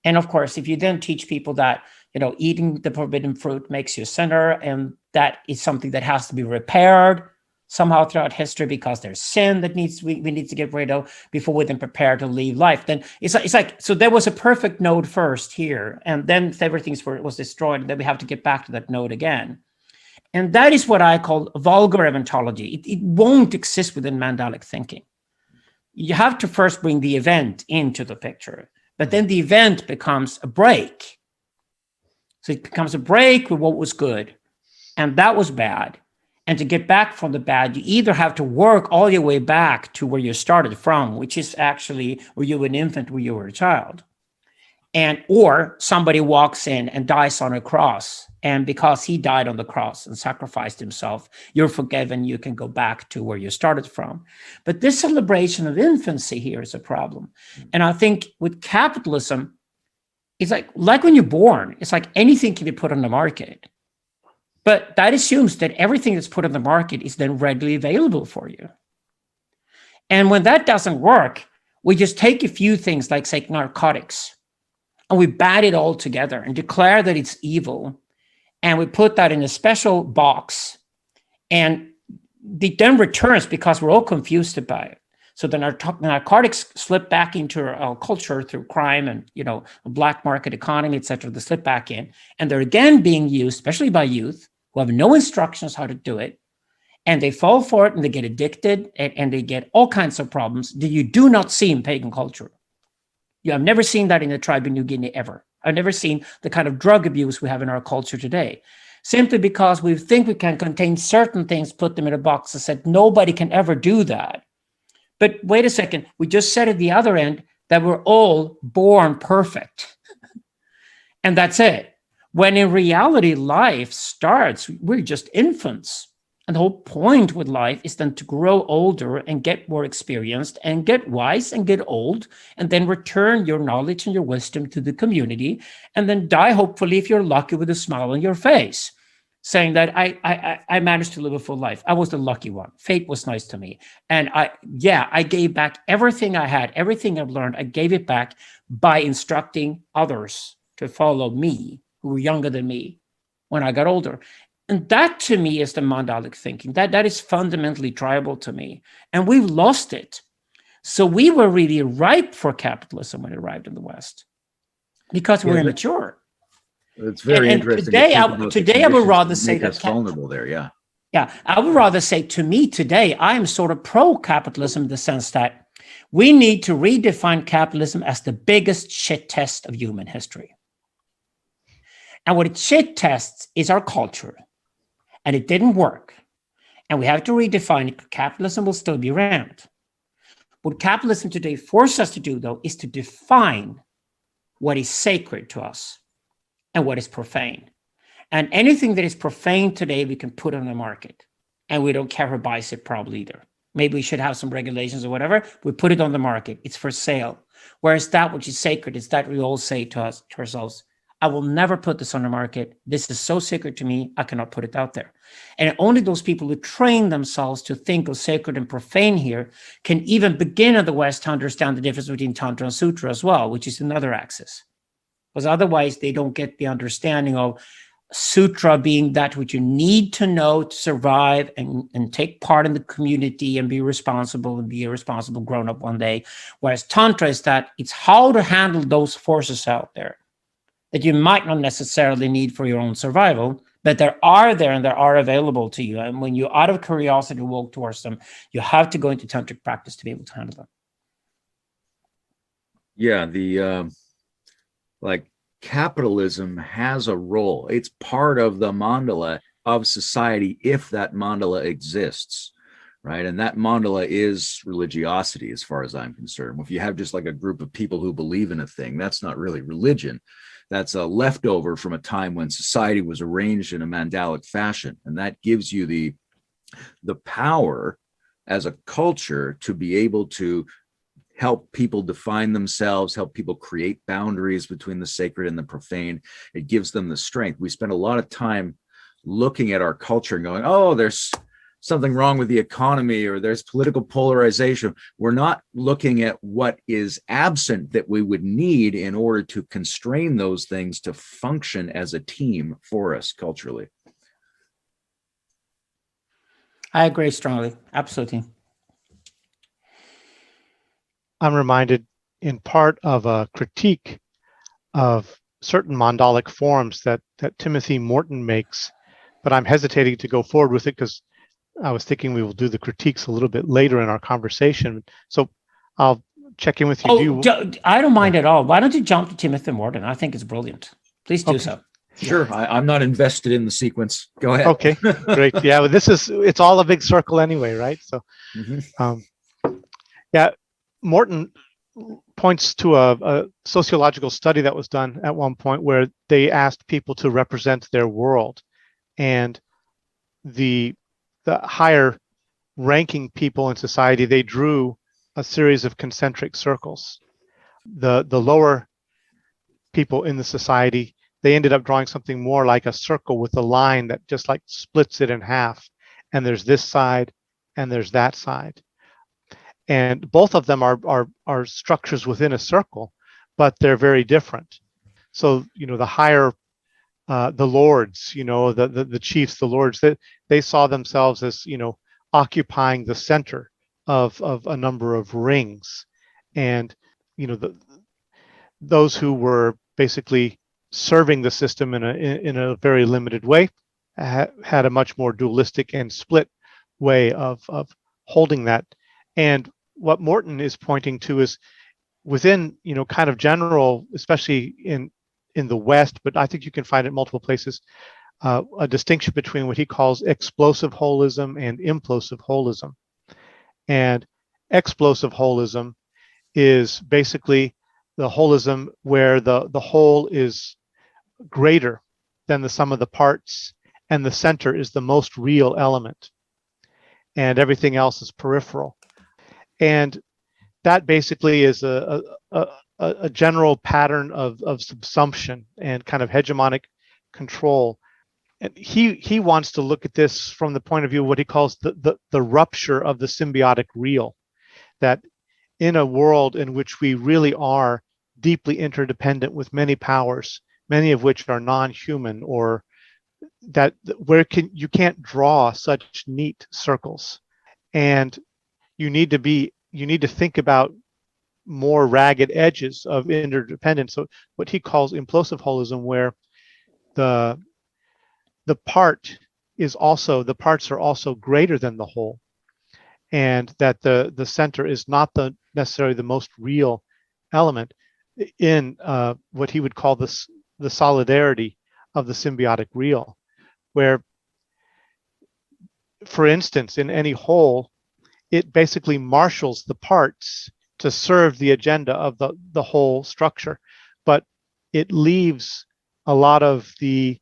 And of course, if you then teach people that, you know, eating the forbidden fruit makes you a sinner, and that is something that has to be repaired somehow throughout history because there's sin that we need to get rid of before we then prepare to leave life, then it's like, so there was a perfect node first here, and then everything was destroyed, and then we have to get back to that node again. And that is what I call vulgar eventology. It won't exist within Mandalic thinking. You have to first bring the event into the picture, but then the event becomes a break. So it becomes a break with what was good, and that was bad. And to get back from the bad, you either have to work all your way back to where you started from, which is actually where you were an infant, where you were a child. Or somebody walks in and dies on a cross. And because he died on the cross and sacrificed himself, you're forgiven. You can go back to where you started from. But this celebration of infancy here is a problem. And I think with capitalism, it's like when you're born, it's like anything can be put on the market. But that assumes that everything that's put on the market is then readily available for you. And when that doesn't work, we just take a few things like, say, narcotics, and we bat it all together and declare that it's evil. And we put that in a special box. And then returns because we're all confused about it. So then our narcotics slip back into our culture through crime and, a black market economy, et cetera. They slip back in, and they're again being used, especially by youth who have no instructions how to do it. And they fall for it and they get addicted and they get all kinds of problems that you do not see in pagan culture. I've never seen that in the tribe in New Guinea ever. I've never seen the kind of drug abuse we have in our culture today, simply because we think we can contain certain things, put them in a box and said, nobody can ever do that. But wait a second, we just said at the other end that we're all born perfect. And that's it. When in reality, life starts, we're just infants. And the whole point with life is then to grow older and get more experienced and get wise and get old, and then return your knowledge and your wisdom to the community, and then die, hopefully, if you're lucky, with a smile on your face, saying that I managed to live a full life. I was the lucky one. Fate was nice to me. And I gave back everything I had, everything I've learned, I gave it back by instructing others to follow me, who were younger than me when I got older. And that, to me, is the Mandalic thinking. That is fundamentally tribal to me. And we've lost it. So we were really ripe for capitalism when it arrived in the West because we're immature. It's very interesting. Today I would rather say that's vulnerable there. Yeah. Yeah. I would rather say, to me today, I am sort of pro-capitalism in the sense that we need to redefine capitalism as the biggest shit test of human history. And what it shit tests is our culture. And it didn't work. And we have to redefine it. Capitalism will still be around. What capitalism today forces us to do, though, is to define what is sacred to us and what is profane. And anything that is profane today, we can put on the market. And we don't care who buys it probably either. Maybe we should have some regulations or whatever. We put it on the market. It's for sale. Whereas that which is sacred is that we all say to ourselves, I will never put this on the market. This is so sacred to me, I cannot put it out there. And only those people who train themselves to think of sacred and profane here can even begin in the West to understand the difference between Tantra and Sutra as well, which is another axis. Because otherwise they don't get the understanding of Sutra being that which you need to know to survive and take part in the community and be responsible and be a responsible grown-up one day. Whereas Tantra is that it's how to handle those forces out there that you might not necessarily need for your own survival, but they are there and they are available to you. And when you're out of curiosity walk towards them, you have to go into tantric practice to be able to handle them. Yeah, the capitalism has a role. It's part of the mandala of society if that mandala exists, right? And that mandala is religiosity as far as I'm concerned. If you have just like a group of people who believe in a thing, that's not really religion. That's a leftover from a time when society was arranged in a mandalic fashion. And that gives you the power as a culture to be able to help people define themselves, help people create boundaries between the sacred and the profane. It gives them the strength. We spend a lot of time looking at our culture and going, oh, there's something wrong with the economy or there's political polarization. We're not looking at what is absent that we would need in order to constrain those things to function as a team for us culturally. I agree strongly. Absolutely. I'm reminded in part of a critique of certain mandalic forms that Timothy Morton makes, but I'm hesitating to go forward with it because I was thinking we will do the critiques a little bit later in our conversation. So I'll check in with you. I don't mind at all. Why don't you jump to Timothy Morton? I think it's brilliant. Please do so. Sure. I'm not invested in the sequence. Go ahead. Okay, great. Yeah, well, it's all a big circle anyway, right? So, Morton points to a sociological study that was done at one point where they asked people to represent their world, and the higher ranking people in society, they drew a series of concentric circles. The lower people in the society, they ended up drawing something more like a circle with a line that just like splits it in half. And there's this side and there's that side. And both of them are structures within a circle, but they're very different. So, the higher, the lords, the chiefs, the lords, that they saw themselves as, occupying the center of a number of rings. And, those who were basically serving the system in a very limited way had a much more dualistic and split way of holding that. And what Morton is pointing to is within, kind of general, especially in the West, but I think you can find it multiple places, a distinction between what he calls explosive holism and implosive holism. And explosive holism is basically the holism where the whole is greater than the sum of the parts, and the center is the most real element, and everything else is peripheral. And that basically is a general pattern of subsumption and kind of hegemonic control. And he wants to look at this from the point of view of what he calls the rupture of the symbiotic real, that in a world in which we really are deeply interdependent with many powers, many of which are non-human, or that where you can't draw such neat circles, and you need to think about more ragged edges of interdependence. So what he calls implosive holism, where the parts are also greater than the whole, and that the center is not necessarily the most real element in what he would call the solidarity of the symbiotic real, where, for instance, in any whole, it basically marshals the parts to serve the agenda of the whole structure, but it leaves a lot of the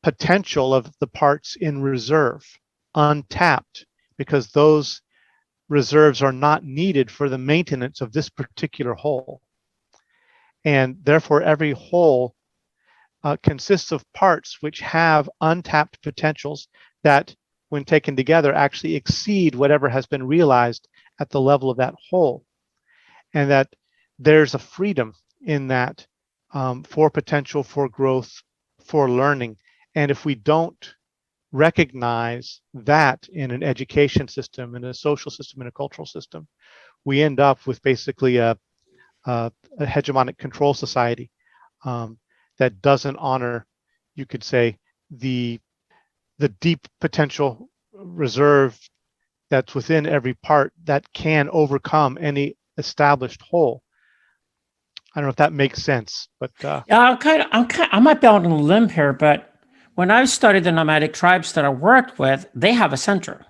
potential of the parts in reserve, untapped, because those reserves are not needed for the maintenance of this particular whole. And therefore, every whole consists of parts which have untapped potentials that, when taken together, actually exceed whatever has been realized at the level of that whole. And that there's a freedom in that for potential, for growth, for learning. And if we don't recognize that in an education system, in a social system, in a cultural system, we end up with basically a hegemonic control society that doesn't honor, you could say, the deep potential reserve that's within every part that can overcome any established whole. I don't know if that makes sense, but yeah, I might be out on a limb here, but when I studied the nomadic tribes that I worked with, they have a center.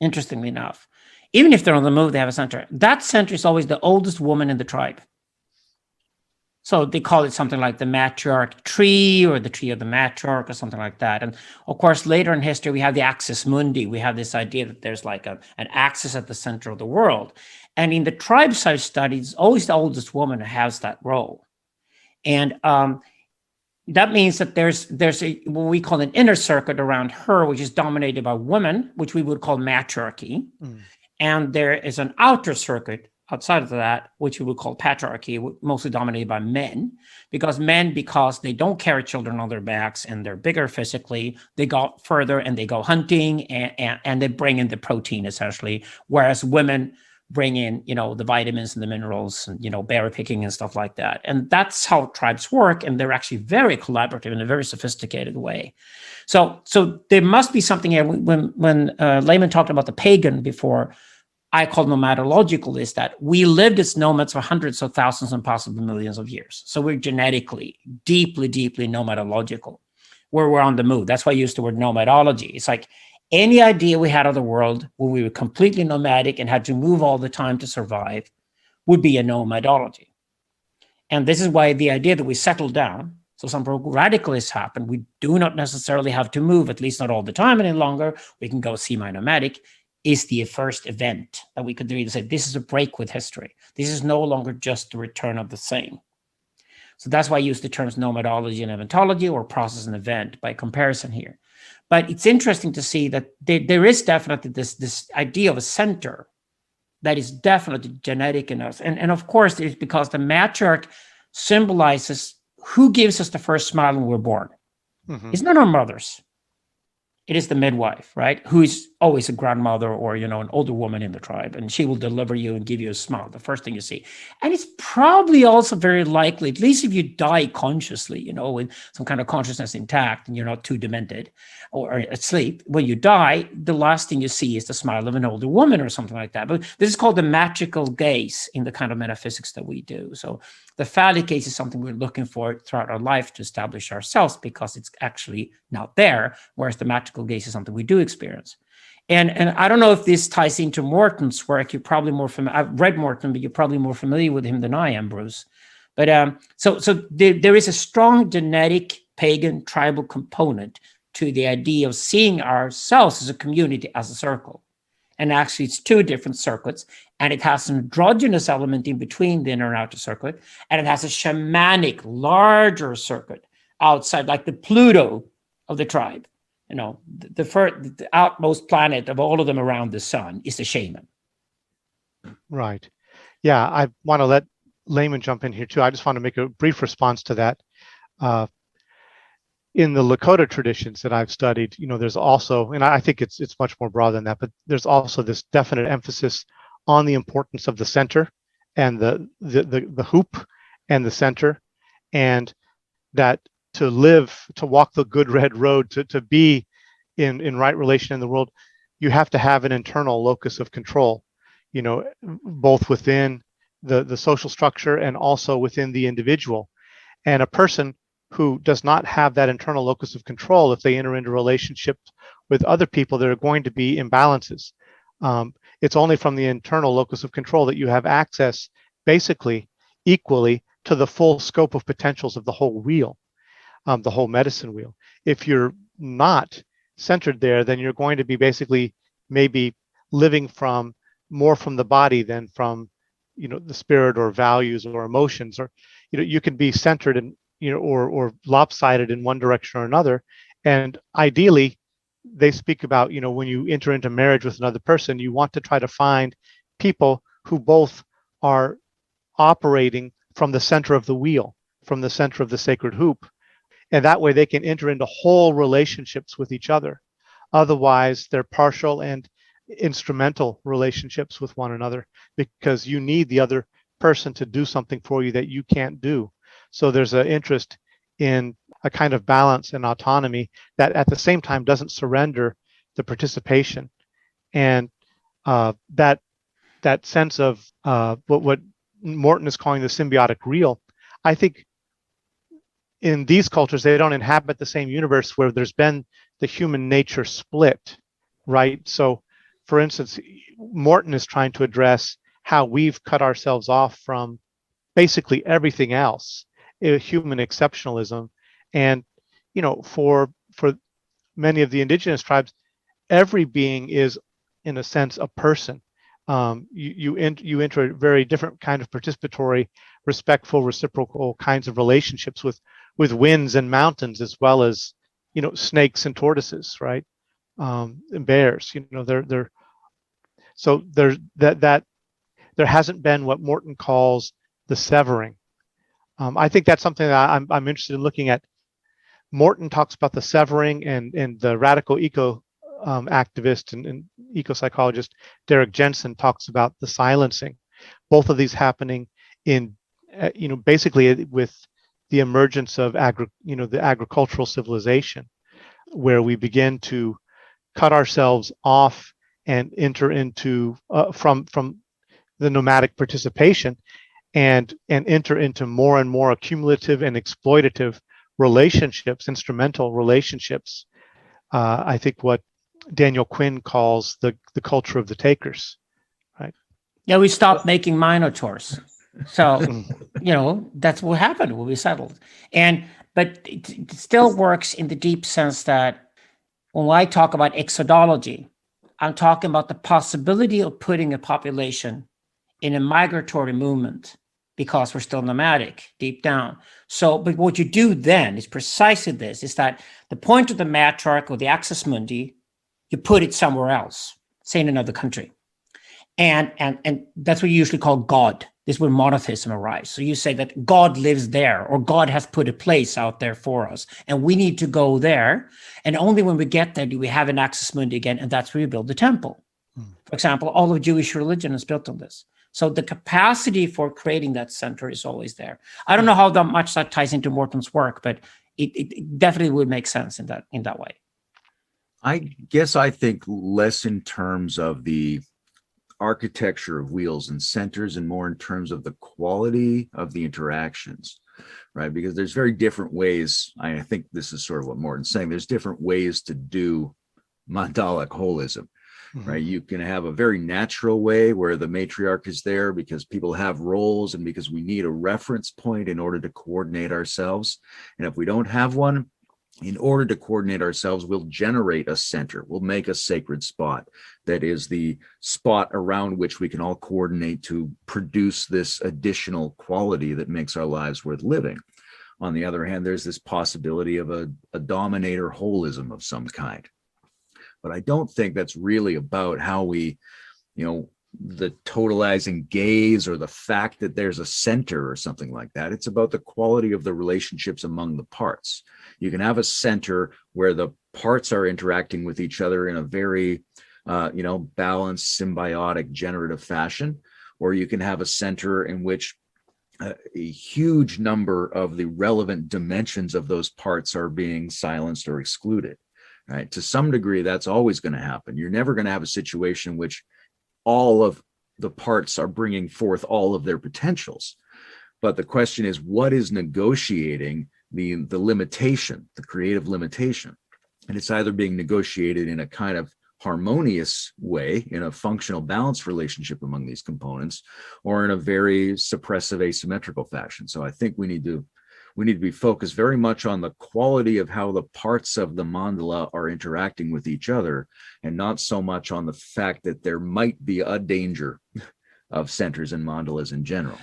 Interestingly enough, even if they're on the move, they have a center. That center is always the oldest woman in the tribe. So they call it something like the matriarch tree, or the tree of the matriarch, or something like that. And of course, later in history, we have the axis mundi. We have this idea that there's like an axis at the center of the world. And in the tribes I've studied, it's always the oldest woman who has that role. And that means that there's what we call an inner circuit around her, which is dominated by women, which we would call matriarchy. And there is an outer circuit outside of that, which we would call patriarchy, mostly dominated by men, because they don't carry children on their backs and they're bigger physically, they go further and they go hunting and they bring in the protein, essentially, whereas women bring in, the vitamins and the minerals and, berry picking and stuff like that. And that's how tribes work. And they're actually very collaborative in a very sophisticated way. So there must be something here. When Layman talked about the pagan before, I call nomadological, is that we lived as nomads for hundreds of thousands and possibly millions of years. So we're genetically deeply, deeply nomadological, where we're on the move. That's why I use the word nomadology. It's like any idea we had of the world where we were completely nomadic and had to move all the time to survive would be a nomadology. And this is why the idea that we settle down, so some radicalists happen, we do not necessarily have to move, at least not all the time any longer. We can go semi-nomadic, is the first event that we could really say, this is a break with history. This is no longer just the return of the same. So that's why I use the terms nomadology and eventology, or process and event by comparison here. But it's interesting to see that there is definitely this idea of a center that is definitely genetic in us. And of course, it's because the matriarch symbolizes who gives us the first smile when we're born. It's not our mothers. It is the midwife, right? Who is always a grandmother or, an older woman in the tribe, and she will deliver you and give you a smile, the first thing you see. And it's probably also very likely, at least if you die consciously, with some kind of consciousness intact and you're not too demented or asleep, when you die, the last thing you see is the smile of an older woman or something like that. But this is called the magical gaze in the kind of metaphysics that we do. So the phallic gaze is something we're looking for throughout our life to establish ourselves because it's actually not there, whereas the magical gaze is something we do experience. And I don't know if this ties into Morton's work. You're probably more familiar. I've read Morton, but you're probably more familiar with him than I am, Bruce. But so there is a strong genetic pagan tribal component to the idea of seeing ourselves as a community, as a circle. And actually, it's two different circuits, and it has an androgynous element in between the inner and outer circuit, and it has a shamanic, larger circuit outside, like the Pluto of the tribe. The outmost planet of all of them around the sun is the shaman. Right. Yeah, I want to let Layman jump in here too. I just want to make a brief response to that. In the Lakota traditions that I've studied, there's also, and I think it's much more broad than that, but there's also this definite emphasis on the importance of the center and the hoop and the center, and that to walk the good red road, to be in right relation in the world, you have to have an internal locus of control, both within the social structure and also within the individual. And a person who does not have that internal locus of control, if they enter into relationships with other people, there are going to be imbalances. It's only from the internal locus of control that you have access, basically, equally to the full scope of potentials of the whole wheel, the whole medicine wheel. If you're not centered there, then you're going to be basically maybe living more from the body than from, the spirit or values or emotions, or, you can be centered in, or lopsided in one direction or another. And ideally, they speak about, when you enter into marriage with another person, you want to try to find people who both are operating from the center of the wheel, from the center of the sacred hoop. And that way they can enter into whole relationships with each other. Otherwise, they're partial and instrumental relationships with one another, because you need the other person to do something for you that you can't do. So there's an interest in a kind of balance and autonomy that at the same time doesn't surrender the participation. And that sense of what Morton is calling the symbiotic real, I think in these cultures, they don't inhabit the same universe where there's been the human nature split, right? So, for instance, Morton is trying to address how we've cut ourselves off from basically everything else, human exceptionalism. And, for many of the indigenous tribes, every being is, in a sense, a person. You enter a very different kind of participatory, respectful, reciprocal kinds of relationships with winds and mountains, as well as, snakes and tortoises, right? And bears, so there's that there hasn't been what Morton calls the severing. I think that's something that I'm interested in looking at. Morton talks about the severing, and the radical eco activist and eco-psychologist Derek Jensen talks about the silencing. Both of these happening in, basically with the emergence of the agricultural civilization, where we begin to cut ourselves off and enter into from the nomadic participation and enter into more and more accumulative and exploitative relationships, instrumental relationships. I think what Daniel Quinn calls the culture of the takers, right? Yeah, we stopped making minotaurs. So, that's what happened when we settled. But it still works in the deep sense that when I talk about exodology, I'm talking about the possibility of putting a population in a migratory movement because we're still nomadic deep down. So, but what you do then is precisely this, is that the point of the matriarch or the axis mundi, you put it somewhere else, say in another country. And that's what you usually call God. This is where monotheism arrives. So you say that God lives there, or God has put a place out there for us, and we need to go there. And only when we get there do we have an axis mundi again, and that's where you build the temple. For example, all of Jewish religion is built on this. So the capacity for creating that center is always there. I don't know how much that ties into Morton's work, but it definitely would make sense in that way. I guess I think less in terms of the architecture of wheels and centers and more in terms of the quality of the interactions, right? Because there's very different ways. I think this is sort of what Morton's saying. There's different ways to do Mandalic holism, right? You can have a very natural way where the matriarch is there because people have roles and because we need a reference point in order to coordinate ourselves. And if we don't have one, in order to coordinate ourselves, we'll generate a center. We'll make a sacred spot that is the spot around which we can all coordinate to produce this additional quality that makes our lives worth living. On the other hand, there's this possibility of a dominator holism of some kind. But I don't think that's really about how we, the totalizing gaze or the fact that there's a center or something like that. It's about the quality of the relationships among the parts. You can have a center where the parts are interacting with each other in a very, balanced, symbiotic, generative fashion, or you can have a center in which a huge number of the relevant dimensions of those parts are being silenced or excluded, right? To some degree, that's always going to happen. You're never going to have a situation in which all of the parts are bringing forth all of their potentials. But the question is, what is negotiating the limitation, the creative limitation? And it's either being negotiated in a kind of harmonious way, in a functional balanced relationship among these components, or in a very suppressive asymmetrical fashion. So I think we need to be focused very much on the quality of how the parts of the mandala are interacting with each other, and not so much on the fact that there might be a danger of centers and mandalas in general.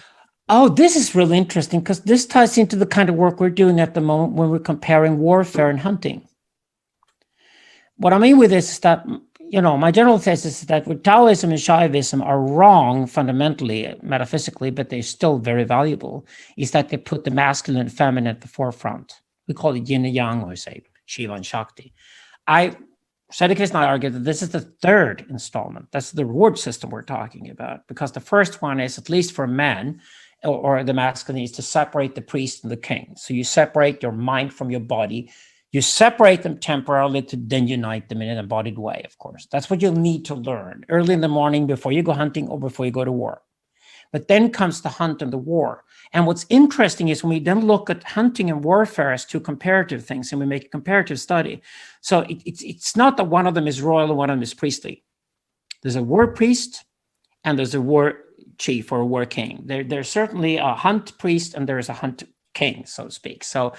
Oh, this is really interesting because this ties into the kind of work we're doing at the moment when we're comparing warfare and hunting. What I mean with this is that, my general thesis is that Taoism and Shaivism are wrong fundamentally, metaphysically, but they're still very valuable, is that they put the masculine and feminine at the forefront. We call it yin and yang, or say Shiva and Shakti. Syntheist and I argue that this is the third installment. That's the reward system we're talking about, because the first one is, at least for men, or the masculine, is to separate the priest and the king. So you separate your mind from your body. You separate them temporarily to then unite them in an embodied way, of course. That's what you'll need to learn early in the morning before you go hunting or before you go to war. But then comes the hunt and the war. And what's interesting is when we then look at hunting and warfare as two comparative things, and we make a comparative study. So it's not that one of them is royal and one of them is priestly. There's a war priest and there's a war chief or a war king. There's certainly a hunt priest and there's a hunt king, so to speak. So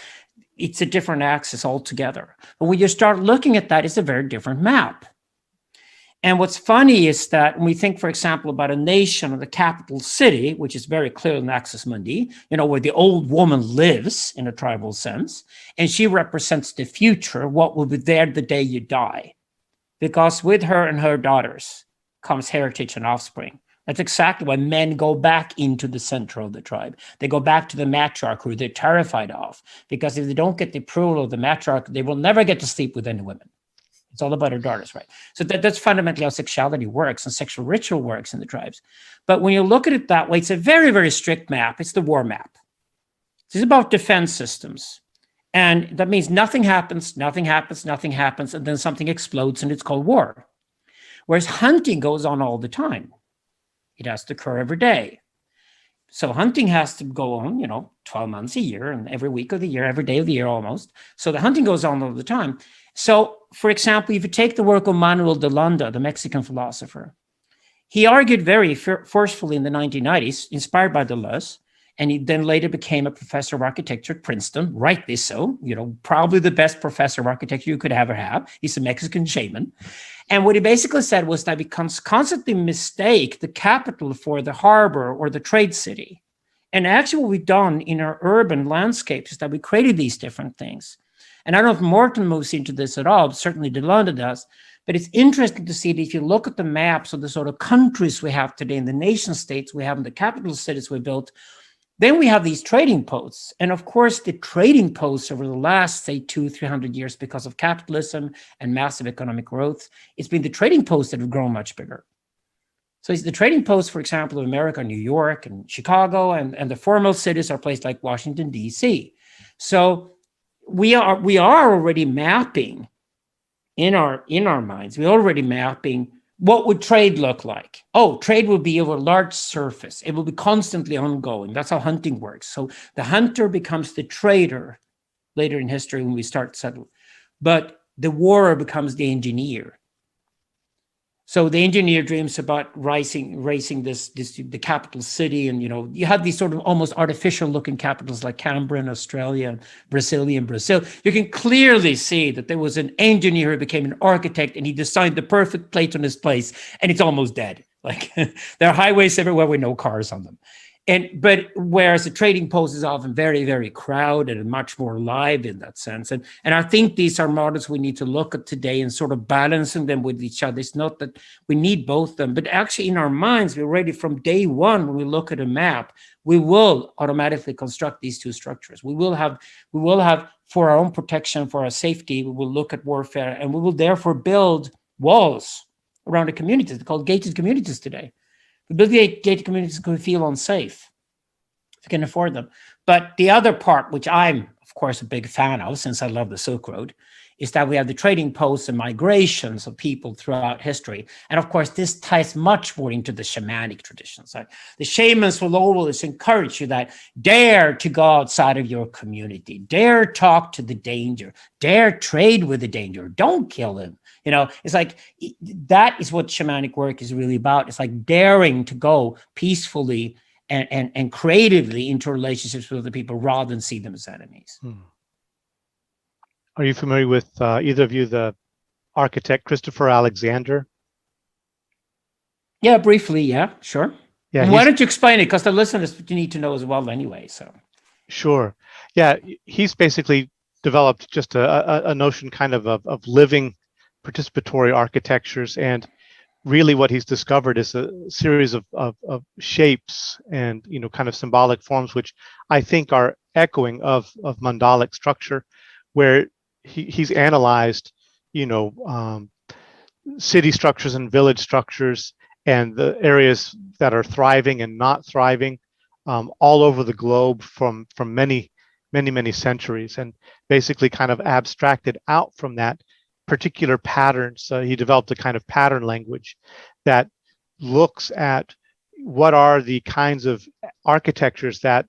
it's a different axis altogether. But when you start looking at that, it's a very different map. And what's funny is that when we think, for example, about a nation or the capital city, which is very clear in Axis Mundi, where the old woman lives in a tribal sense, and she represents the future, what will be there the day you die. Because with her and her daughters comes heritage and offspring. That's exactly why men go back into the center of the tribe. They go back to the matriarch, who they're terrified of, because if they don't get the approval of the matriarch, they will never get to sleep with any women. It's all about our daughters, right? So that's fundamentally how sexuality works and sexual ritual works in the tribes. But when you look at it that way, it's a very, very strict map. It's the war map. It's about defense systems. And that means nothing happens, and then something explodes, and it's called war. Whereas hunting goes on all the time. It has to occur every day. So hunting has to go on, 12 months a year, and every week of the year, every day of the year almost. So the hunting goes on all the time. So, for example, if you take the work of Manuel de Landa, the Mexican philosopher, he argued very forcefully in the 1990s, inspired by Deleuze, and he then later became a professor of architecture at Princeton, rightly so, probably the best professor of architecture you could ever have. He's a Mexican shaman. And what he basically said was that we constantly mistake the capital for the harbor or the trade city. And actually what we've done in our urban landscapes is that we created these different things. And I don't know if Morton moves into this at all, but certainly de Landa does. But it's interesting to see that if you look at the maps of the sort of countries we have today, in the nation states we have, in the capital cities we built, then we have these trading posts. And of course, the trading posts over the last, say, 200-300 years, because of capitalism and massive economic growth, it's been the trading posts that have grown much bigger. So it's the trading posts, for example, of America, New York and Chicago, and the formal cities are places like Washington, D.C. So we are already mapping in our minds, we're already mapping what would trade look like. Oh, trade will be over a large surface. It will be constantly ongoing. That's how hunting works. So the hunter becomes the trader later in history when we start to settle. But the warrior becomes the engineer. So the engineer dreams about racing the capital city, and you have these sort of almost artificial looking capitals like Canberra in Australia and Brazil. You can clearly see that there was an engineer who became an architect, and he designed the perfect Platonist place, and it's almost dead. Like there are highways everywhere with no cars on them. But whereas the trading post is often very, very crowded and much more live in that sense. And I think these are models we need to look at today and sort of balancing them with each other. It's not that we need both of them, but actually in our minds, we're ready from day one. When we look at a map, we will automatically construct these two structures. We will have for our own protection, for our safety, we will look at warfare, and we will therefore build walls around the communities. They're called gated communities today. We build gated communities because we feel unsafe, if you can afford them. But the other part, which I'm, of course, a big fan of, since I love the Silk Road, is that we have the trading posts and migrations of people throughout history. And of course, this ties much more into the shamanic traditions. The shamans will always encourage you that dare to go outside of your community, dare talk to the danger, dare trade with the danger, don't kill him. It's like that is what shamanic work is really about. It's like daring to go peacefully and creatively into relationships with other people rather than see them as enemies. Are you familiar with either of you the architect Christopher Alexander? Yeah, briefly. Yeah, sure. Yeah. Why don't you explain it? Because the listeners need to know as well anyway. So. Sure. Yeah, he's basically developed just a notion kind of living participatory architectures, and really what he's discovered is a series of shapes and kind of symbolic forms, which I think are echoing of mandalic structure, where he's analyzed city structures and village structures and the areas that are thriving and not thriving all over the globe from many centuries, and basically kind of abstracted out from that particular patterns. He developed a kind of pattern language that looks at what are the kinds of architectures that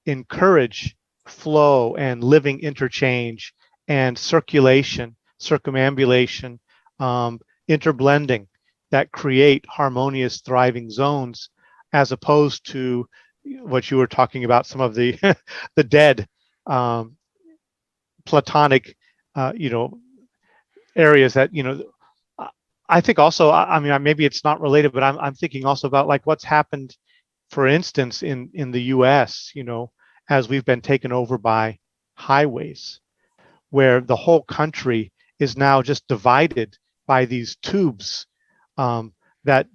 encourage flow and living interchange and circulation, circumambulation, interblending, that create harmonious, thriving zones, as opposed to what you were talking about, some of the the dead Platonic, areas that I think also. I mean, maybe it's not related, but I'm thinking also about like what's happened, for instance, in the U.S. As we've been taken over by highways, where the whole country is now just divided by these tubes that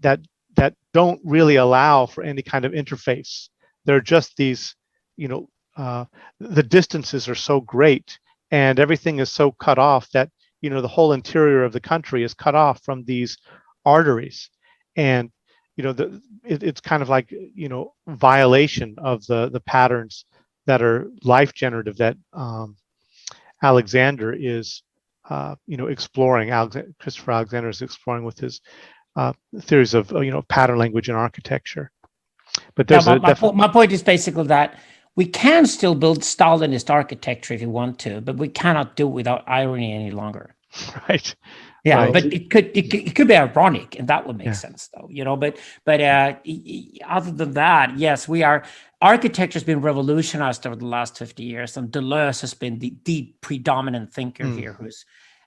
don't really allow for any kind of interface. They're just these, the distances are so great and everything is so cut off that the whole interior of the country is cut off from these arteries, and it's kind of like violation of the patterns that are life generative that Alexander is exploring. Christopher Alexander is exploring with his theories of pattern language and architecture. But there's my point is basically that we can still build Stalinist architecture if you want to, but we cannot do it without irony any longer. Right. Yeah, right. but it could be ironic, and that would make sense, though. But other than that, yes, we are. Architecture has been revolutionized over the last 50 years, and Deleuze has been the predominant thinker here. Who's,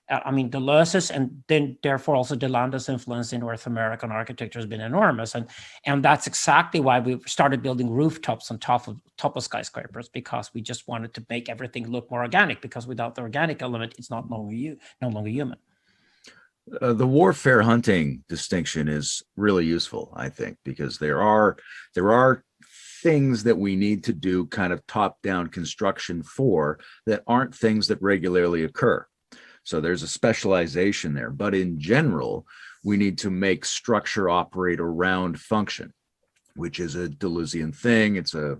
Deleuze's, and then therefore also Delanda's influence in North American architecture has been enormous, and that's exactly why we started building rooftops on top of skyscrapers, because we just wanted to make everything look more organic. Because without the organic element, it's no longer human. The warfare hunting distinction is really useful, I think, because there are things that we need to do kind of top-down construction for that aren't things that regularly occur. So there's a specialization there. But in general, we need to make structure operate around function, which is a Deleuzian thing. It's a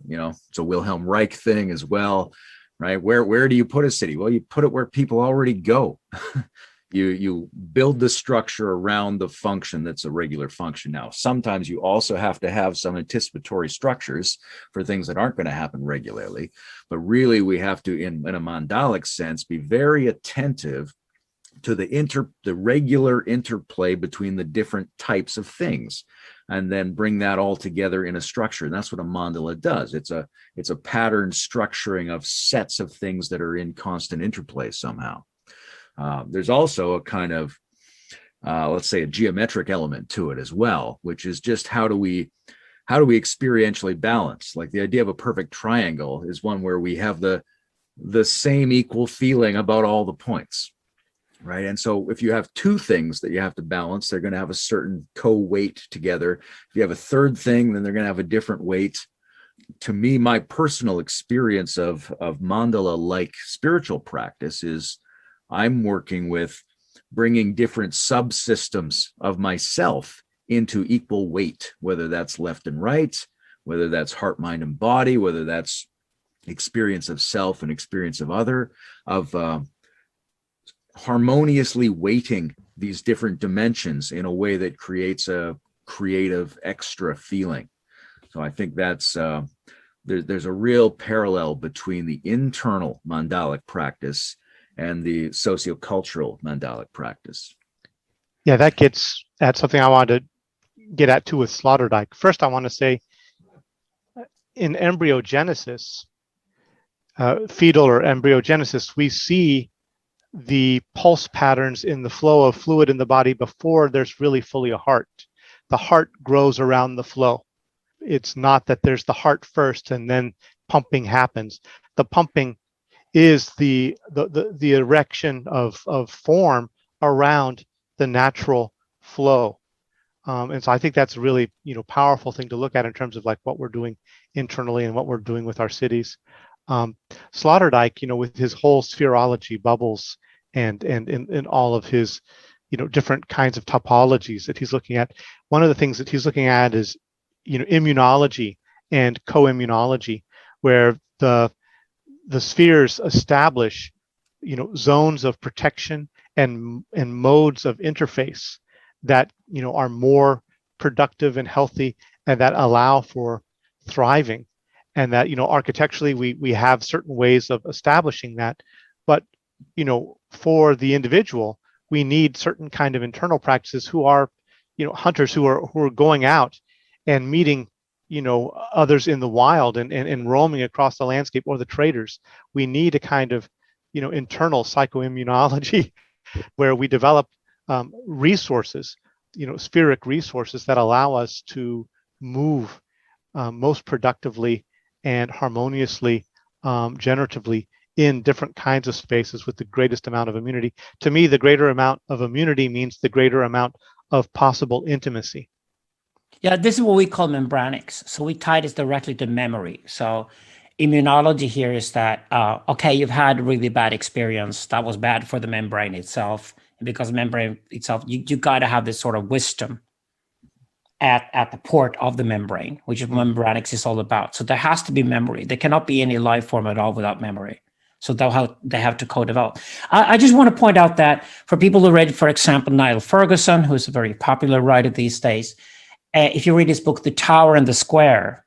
Wilhelm Reich thing as well, right? Where do you put a city? Well, you put it where people already go. You build the structure around the function that's a regular function. Now, sometimes you also have to have some anticipatory structures for things that aren't going to happen regularly. But really, we have to, in a mandalic sense, be very attentive to the regular interplay between the different types of things, and then bring that all together in a structure. And that's what a mandala does. It's a pattern structuring of sets of things that are in constant interplay somehow. There's also a kind of, let's say, a geometric element to it as well, which is just how do we experientially balance? Like the idea of a perfect triangle is one where we have the same equal feeling about all the points, right? And so if you have two things that you have to balance, they're going to have a certain co-weight together. If you have a third thing, then they're going to have a different weight. To me, my personal experience of mandala-like spiritual practice is I'm working with bringing different subsystems of myself into equal weight, whether that's left and right, whether that's heart, mind, and body, whether that's experience of self and experience of other, of harmoniously weighting these different dimensions in a way that creates a creative extra feeling. So I think that's there's a real parallel between the internal mandalic practice and the sociocultural mandalic practice. Yeah, that gets at something I wanted to get at too with Sloterdijk. First, I want to say in embryogenesis, fetal or embryogenesis, we see the pulse patterns in the flow of fluid in the body before there's really fully a heart. The heart grows around the flow. It's not that there's the heart first and then pumping happens. The pumping is the erection of form around the natural flow. And so I think that's a really, powerful thing to look at in terms of like what we're doing internally and what we're doing with our cities. Sloterdijk, with his whole spherology, bubbles, and all of his, different kinds of topologies that he's looking at. One of the things that he's looking at is, immunology and co-immunology, where the spheres establish, zones of protection and modes of interface that, are more productive and healthy and that allow for thriving. And that, architecturally, we have certain ways of establishing that. But, for the individual, we need certain kind of internal practices who are, hunters who are going out and meeting, others in the wild and roaming across the landscape, or the traders. We need a kind of, internal psychoimmunology where we develop resources, spheric resources that allow us to move most productively and harmoniously, generatively in different kinds of spaces with the greatest amount of immunity. To me, the greater amount of immunity means the greater amount of possible intimacy. Yeah, this is what we call membranics. So we tie this directly to memory. So immunology here is that, okay, you've had a really bad experience. That was bad for the membrane itself. And because membrane itself, you got to have this sort of wisdom at the port of the membrane, which is what membranics is all about. So there has to be memory. There cannot be any life form at all without memory. So they have to co-develop. I just want to point out that for people who read, for example, Niall Ferguson, who's a very popular writer these days, if you read his book, The Tower and the Square,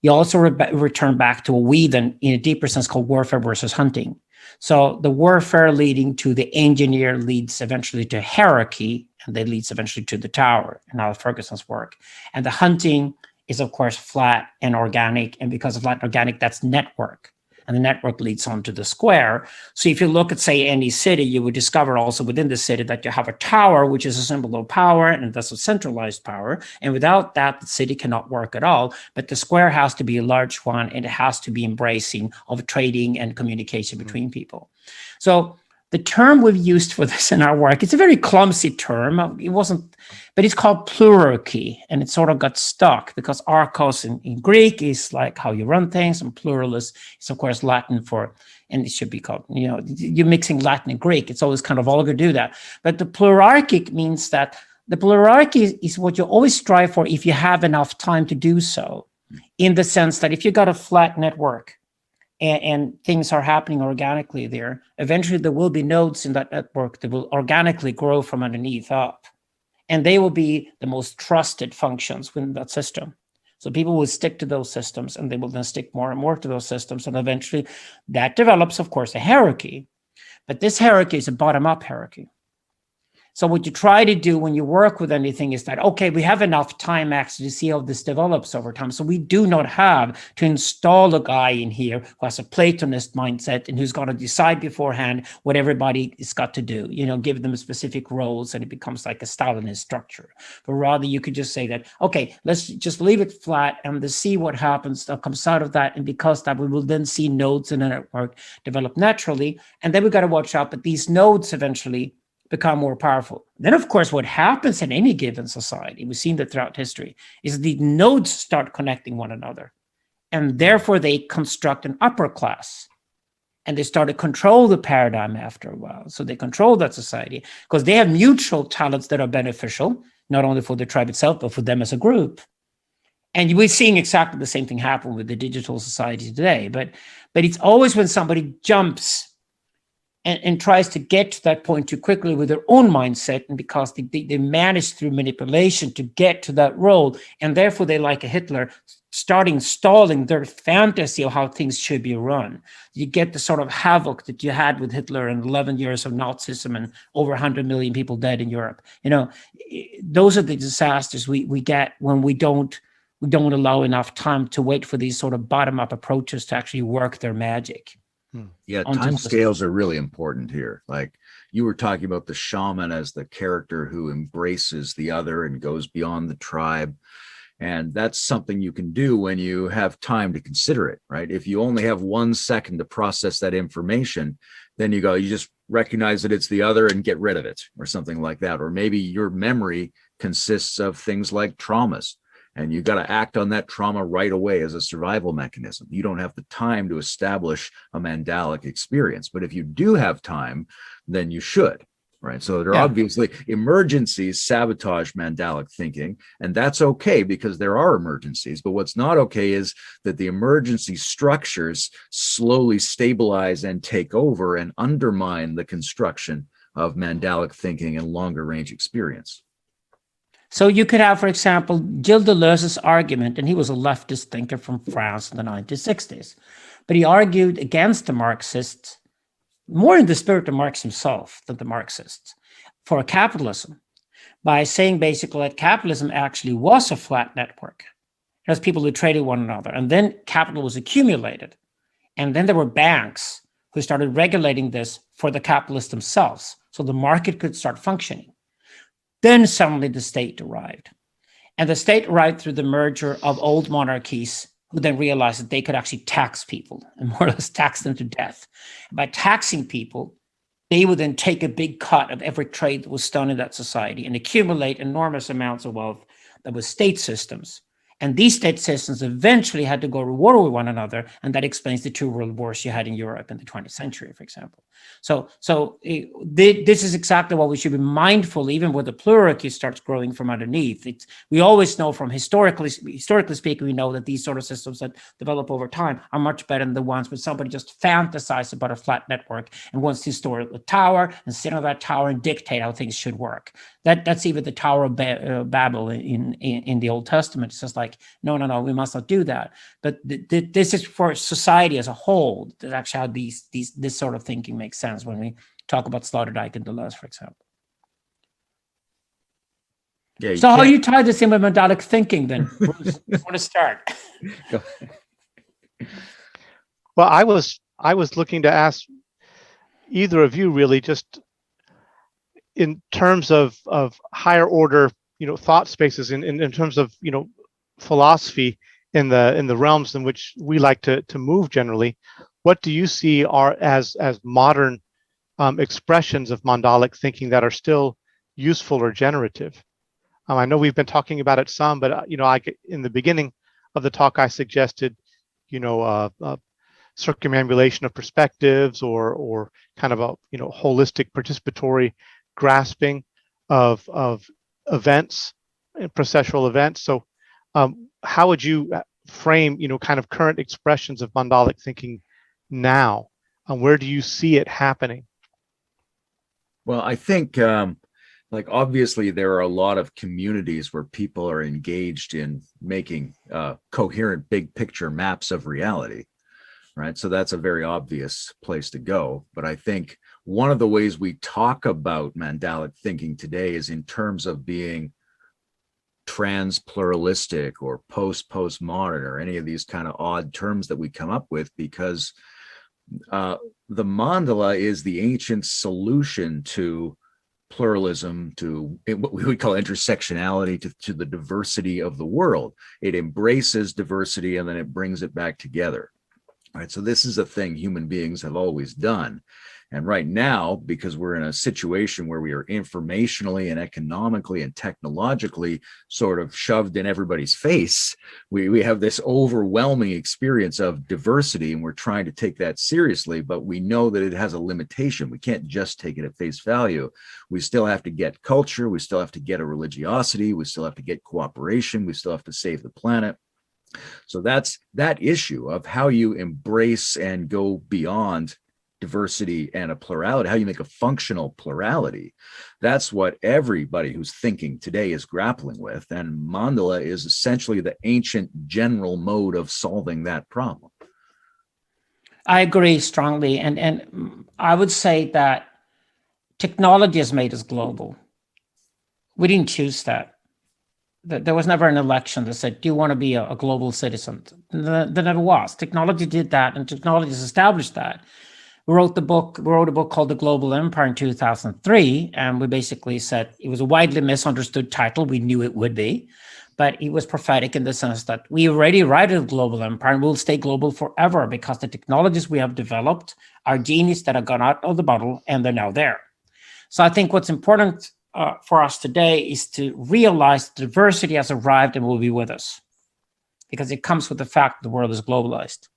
you also return back to a weed in a deeper sense called warfare versus hunting. So the warfare leading to the engineer leads eventually to hierarchy, and that leads eventually to the tower in Niall Ferguson's work. And the hunting is, of course, flat and organic. And because of flat and organic, that's network. And the network leads on to the square. So if you look at, say, any city, you would discover also within the city that you have a tower, which is a symbol of power, and that's a centralized power. And without that, the city cannot work at all. But the square has to be a large one, and it has to be embracing of trading and communication between people. So The term we've used for this in our work, it's a very clumsy term. It wasn't, but it's called plurarchy, and it sort of got stuck because archos in Greek is like how you run things, and pluralis is of course Latin for, and it should be called, you're mixing Latin and Greek. It's always kind of vulgar to do that. But the plurarchic means that the plurarchy is what you always strive for if you have enough time to do so, in the sense that if you got a flat network, and things are happening organically there, eventually there will be nodes in that network that will organically grow from underneath up. And they will be the most trusted functions within that system. So people will stick to those systems, and they will then stick more and more to those systems. And eventually that develops, of course, a hierarchy. But this hierarchy is a bottom-up hierarchy. So what you try to do when you work with anything is that, okay, we have enough time actually to see how this develops over time. So we do not have to install a guy in here who has a Platonist mindset and who's got to decide beforehand what everybody has got to do, give them specific roles, and it becomes like a Stalinist structure. But rather you could just say that, okay, let's just leave it flat and to see what happens that comes out of that. And because that, we will then see nodes in a network develop naturally. And then we've got to watch out that these nodes eventually become more powerful. Then, of course, what happens in any given society, we've seen that throughout history, is the nodes start connecting one another. And therefore, they construct an upper class. And they start to control the paradigm after a while. So they control that society because they have mutual talents that are beneficial, not only for the tribe itself, but for them as a group. And we're seeing exactly the same thing happen with the digital society today. But it's always when somebody jumps and tries to get to that point too quickly with their own mindset, and because they manage through manipulation to get to that role, and therefore they, like a Hitler, stalling their fantasy of how things should be run. You get the sort of havoc that you had with Hitler and 11 years of Nazism and over 100 million people dead in Europe. Those are the disasters we get when we don't allow enough time to wait for these sort of bottom-up approaches to actually work their magic. Yeah, time scales are really important here. Like you were talking about the shaman as the character who embraces the other and goes beyond the tribe. And that's something you can do when you have time to consider it, right? If you only have 1 second to process that information, then you just recognize that it's the other and get rid of it or something like that. Or maybe your memory consists of things like traumas, and you got to act on that trauma right away as a survival mechanism. You don't have the time to establish a mandalic experience. But if you do have time, then you should, right? So there are obviously emergencies sabotage mandalic thinking, and that's okay because there are emergencies. But what's not okay is that the emergency structures slowly stabilize and take over and undermine the construction of mandalic thinking and longer range experience. So you could have, for example, Gilles Deleuze's argument, and he was a leftist thinker from France in the 1960s, but he argued against the Marxists, more in the spirit of Marx himself than the Marxists, for capitalism, by saying basically that capitalism actually was a flat network. There's people who traded one another, and then capital was accumulated. And then there were banks who started regulating this for the capitalists themselves, so the market could start functioning. Then suddenly the state arrived. And the state arrived through the merger of old monarchies who then realized that they could actually tax people and more or less tax them to death. By taxing people, they would then take a big cut of every trade that was done in that society and accumulate enormous amounts of wealth that was state systems. And these state systems eventually had to go to war with one another. And that explains the 2 world wars you had in Europe in the 20th century, for example. So this is exactly what we should be mindful, even where the plurarchy starts growing from underneath. We always know from historically speaking, we know that these sort of systems that develop over time are much better than the ones where somebody just fantasizes about a flat network and wants to store a tower and sit on that tower and dictate how things should work. That's even the Tower of Babel in the Old Testament. It's just like, no, we must not do that. But this is for society as a whole. That actually how this sort of thinking makes sense when we talk about Sloterdijk and Deleuze, for example. Yeah. So how you tie this in with Mandalic thinking, then? Bruce, you want to start? Go ahead. Well, I was looking to ask either of you really just in terms of higher order, thought spaces in terms of, philosophy in the realms in which we like to move generally. What do you see are as modern expressions of mandalic thinking that are still useful or generative? I know we've been talking about it some, but in the beginning of the talk, I suggested, circumambulation of perspectives, or kind of a holistic participatory grasping of events, processual events. So, how would you frame kind of current expressions of mandalic thinking now? Where do you see it happening? Well, I think obviously there are a lot of communities where people are engaged in making coherent big picture maps of reality, right? So that's a very obvious place to go. But I think one of the ways we talk about mandalic thinking today is in terms of being trans-pluralistic or postmodern or any of these kind of odd terms that we come up with, because the mandala is the ancient solution to pluralism, to what we would call intersectionality, to the diversity of the world. It embraces diversity and then it brings it back together. Right. So this is a thing human beings have always done. And right now, because we're in a situation where we are informationally and economically and technologically sort of shoved in everybody's face, we have this overwhelming experience of diversity, and we're trying to take that seriously, but we know that it has a limitation. We can't just take it at face value. We still have to get culture. We still have to get a religiosity. We still have to get cooperation. We still have to save the planet. So that's that issue of how you embrace and go beyond diversity and a plurality, how you make a functional plurality. That's what everybody who's thinking today is grappling with. And mandala is essentially the ancient general mode of solving that problem. I agree strongly. And I would say that technology has made us global. We didn't choose that. There was never an election that said, do you want to be a global citizen? There never was. Technology did that, and technology has established that. We wrote a book called The Global Empire in 2003, and we basically said it was a widely misunderstood title. We knew it would be, but it was prophetic in the sense that we already write a global empire and we'll stay global forever because the technologies we have developed are genies that have gone out of the bottle and they're now there. So I think what's important for us today is to realize that diversity has arrived and will be with us, because it comes with the fact that the world is globalized.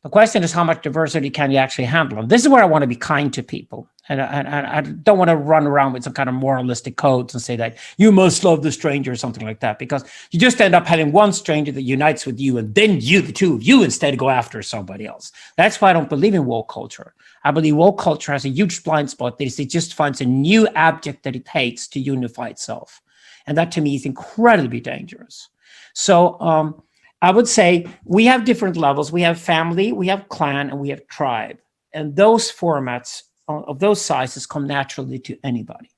The question is, how much diversity can you actually handle? And this is where I want to be kind to people. And I don't want to run around with some kind of moralistic codes and say that you must love the stranger or something like that, because you just end up having one stranger that unites with you, and then you, the two of you, instead go after somebody else. That's why I don't believe in woke culture. I believe woke culture has a huge blind spot. That is, it just finds a new abject that it hates to unify itself. And that to me is incredibly dangerous. So I would say we have different levels. We have family, we have clan, and we have tribe. And those formats of those sizes come naturally to anybody.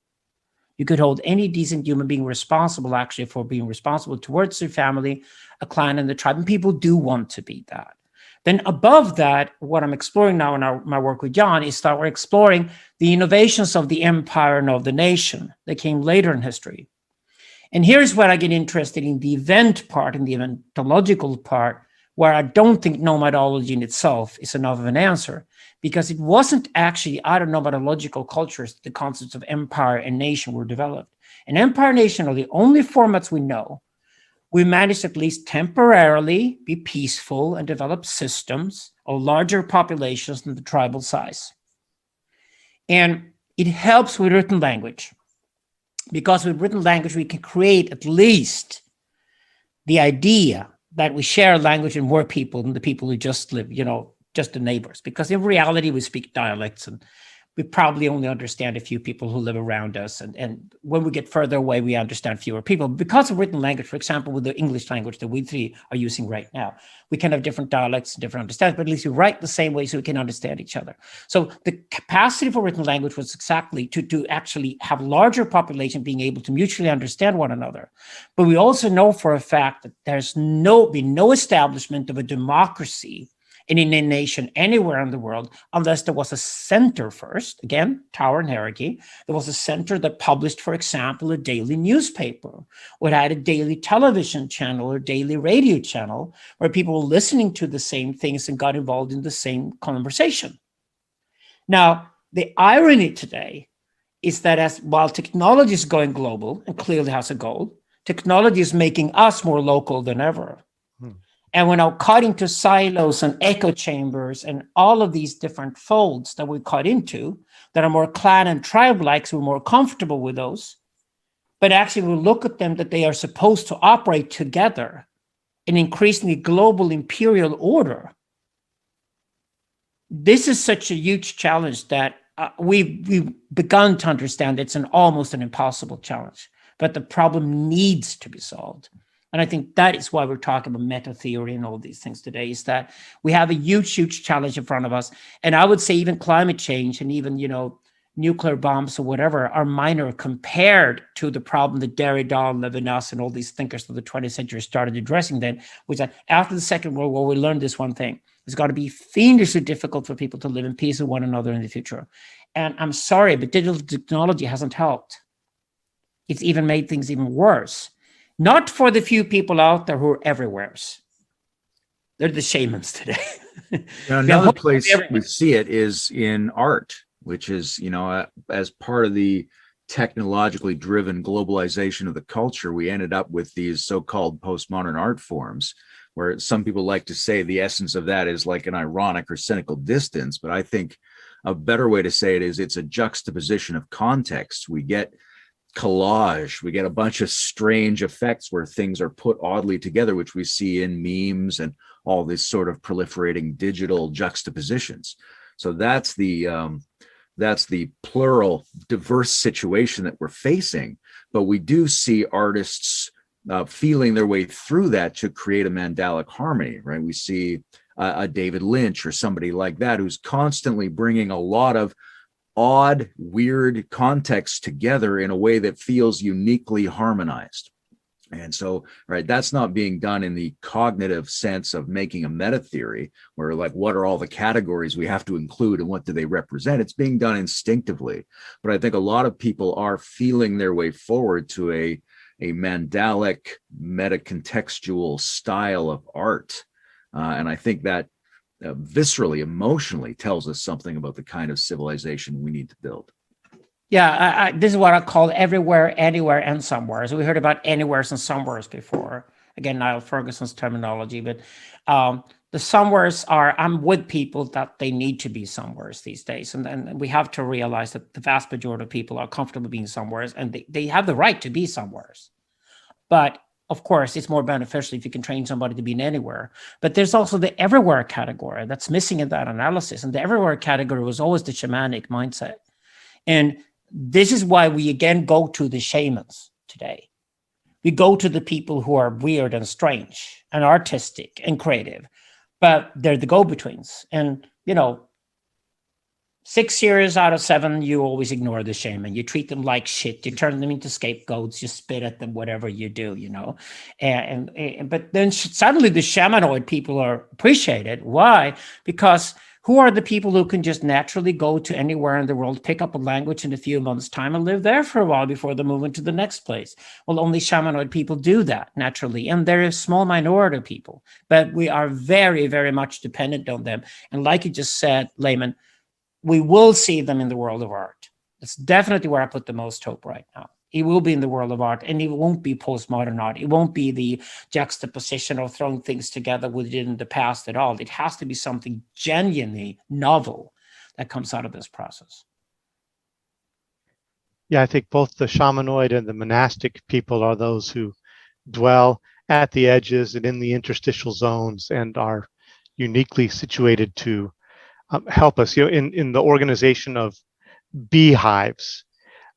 You could hold any decent human being responsible actually for being responsible towards their family, a clan, and the tribe. And people do want to be that. Then above that, what I'm exploring now in my work with John is that we're exploring the innovations of the empire and of the nation that came later in history. And here's where I get interested in the event part, in the eventological part, where I don't think nomadology in itself is enough of an answer, because it wasn't actually out of nomadological cultures that the concepts of empire and nation were developed. And empire and nation are the only formats we know. We managed at least temporarily be peaceful and develop systems of larger populations than the tribal size. And it helps with written language, because with written language, we can create at least the idea that we share language and more people than the people who just live, just the neighbors. Because in reality, we speak dialects, and we probably only understand a few people who live around us. And when we get further away, we understand fewer people. Because of written language, for example, with the English language that we three are using right now, we can have different dialects and different understandings, but at least we write the same way so we can understand each other. So the capacity for written language was exactly to actually have larger population being able to mutually understand one another. But we also know for a fact that there's been no establishment of a democracy in a nation anywhere in the world unless there was a center first, again, power and hierarchy. There was a center that published, for example, a daily newspaper, or had a daily television channel or daily radio channel where people were listening to the same things and got involved in the same conversation. Now, The irony today is that while technology is going global and clearly has a goal, technology is making us more local than ever. And we're now caught into silos and echo chambers and all of these different folds that we're caught into that are more clan and tribe-like, so we're more comfortable with those. But actually, we look at them that they are supposed to operate together in increasingly global imperial order. This is such a huge challenge that we've begun to understand it's almost an impossible challenge, but the problem needs to be solved. And I think that is why we're talking about meta theory and all these things today, is that we have a huge, huge challenge in front of us. And I would say even climate change and even, nuclear bombs or whatever are minor compared to the problem that Derrida, Levinas, and all these thinkers of the 20th century started addressing then, which that after the Second World War, we learned this one thing. It's got to be fiendishly difficult for people to live in peace with one another in the future. And I'm sorry, but digital technology hasn't helped. It's even made things even worse. Not for the few people out there who are everywheres. They're the shamans today. Another place we see it is in art, which is, as part of the technologically driven globalization of the culture, we ended up with these so-called postmodern art forms, where some people like to say the essence of that is like an ironic or cynical distance. But I think a better way to say it is it's a juxtaposition of context. We get collage, we get a bunch of strange effects where things are put oddly together, which we see in memes and all this sort of proliferating digital juxtapositions. So that's the plural, diverse situation that we're facing. But we do see artists feeling their way through that to create a mandalic harmony, right? We see a David Lynch or somebody like that who's constantly bringing a lot of odd, weird contexts together in a way that feels uniquely harmonized. And so, right, that's not being done in the cognitive sense of making a meta theory where like, what are all the categories we have to include and what do they represent? It's being done instinctively. But I think a lot of people are feeling their way forward to a mandalic meta-contextual style of art. And I think that viscerally, emotionally tells us something about the kind of civilization we need to build. Yeah, this is what I call everywhere, anywhere, and somewhere. So we heard about anywheres and somewheres before. Again, Niall Ferguson's terminology, but the somewheres are, I'm with people that they need to be somewheres these days. And then we have to realize that the vast majority of people are comfortable being somewheres and they have the right to be somewheres. But of course, it's more beneficial if you can train somebody to be in anywhere. But there's also the everywhere category that's missing in that analysis. And the everywhere category was always the shamanic mindset. And this is why we again go to the shamans today. We go to the people who are weird and strange and artistic and creative, but they're the go-betweens. And, 6 years out of 7, you always ignore the shaman. You treat them like shit. You turn them into scapegoats. You spit at them, whatever you do, but then suddenly the shamanoid people are appreciated. Why? Because who are the people who can just naturally go to anywhere in the world, pick up a language in a few months' time and live there for a while before they move into the next place? Well, only shamanoid people do that naturally. And they're a small minority of people, but we are very, very much dependent on them. And like you just said, Layman, we will see them in the world of art. That's definitely where I put the most hope right now. It will be in the world of art, and it won't be postmodern art. It won't be the juxtaposition of throwing things together we did in the past at all. It has to be something genuinely novel that comes out of this process. Yeah, I think both the shamanoid and the monastic people are those who dwell at the edges and in the interstitial zones and are uniquely situated to help us. In the organization of beehives,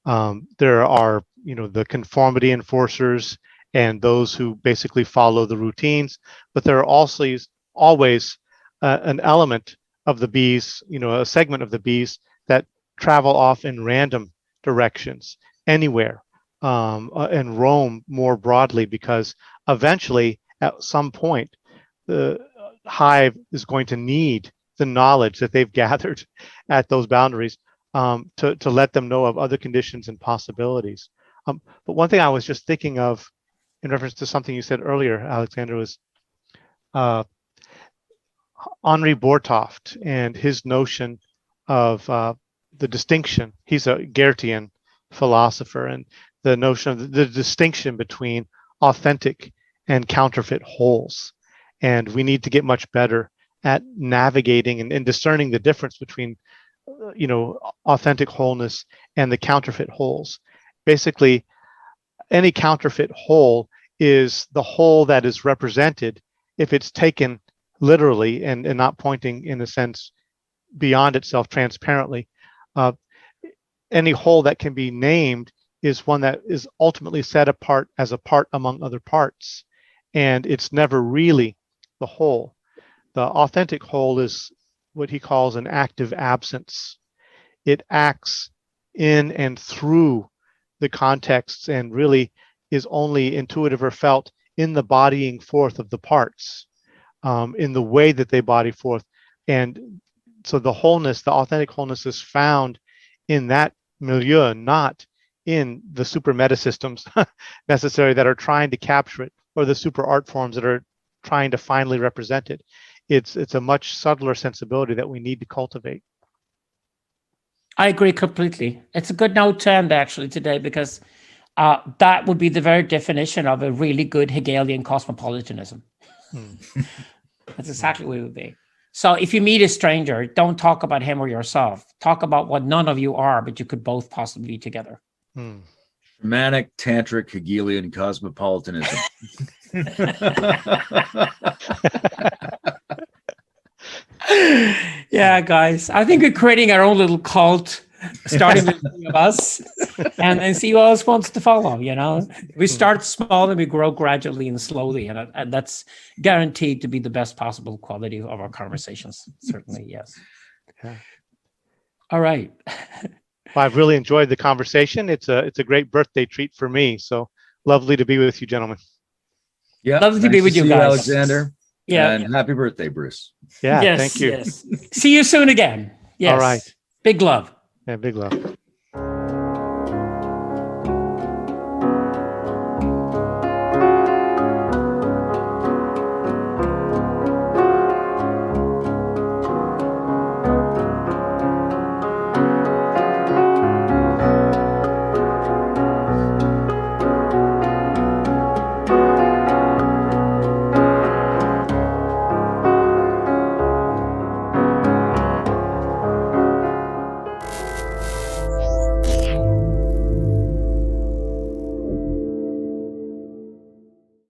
there are, the conformity enforcers and those who basically follow the routines, but there are also always an element of the bees, a segment of the bees that travel off in random directions anywhere and roam more broadly, because eventually at some point the hive is going to need the knowledge that they've gathered at those boundaries to let them know of other conditions and possibilities. But one thing I was just thinking of in reference to something you said earlier, Alexander, was Henri Bortoft and his notion of the distinction. He's a Goethean philosopher, and the notion of the distinction between authentic and counterfeit wholes. And we need to get much better at navigating and discerning the difference between, authentic wholeness and the counterfeit wholes. Basically, any counterfeit whole is the whole that is represented if it's taken literally and not pointing, in a sense, beyond itself transparently. Any whole that can be named is one that is ultimately set apart as a part among other parts, and it's never really the whole. The authentic whole is what he calls an active absence. It acts in and through the contexts and really is only intuitive or felt in the bodying forth of the parts, in the way that they body forth. And so the wholeness, the authentic wholeness, is found in that milieu, not in the super meta systems necessary that are trying to capture it, or the super art forms that are trying to finally represent it. It's a much subtler sensibility that we need to cultivate. I agree completely. It's a good note to end actually today, because that would be the very definition of a really good Hegelian cosmopolitanism. That's exactly what it would be. So if you meet a stranger, don't talk about him or yourself. Talk about what none of you are, but you could both possibly be together. Shamanic, tantric, Hegelian cosmopolitanism. Yeah, guys. I think we're creating our own little cult, starting with the three of us, and see who else wants to follow. We start small and we grow gradually and slowly, and that's guaranteed to be the best possible quality of our conversations. Certainly, yes. Yeah. All right. Well, I've really enjoyed the conversation. It's a great birthday treat for me. So lovely to be with you, gentlemen. Yeah, lovely to be with you see guys, Alexander. Yeah, and happy birthday, Bruce. Yeah, yes, thank you. Yes. See you soon again. Yes. All right. Big love. Yeah, big love.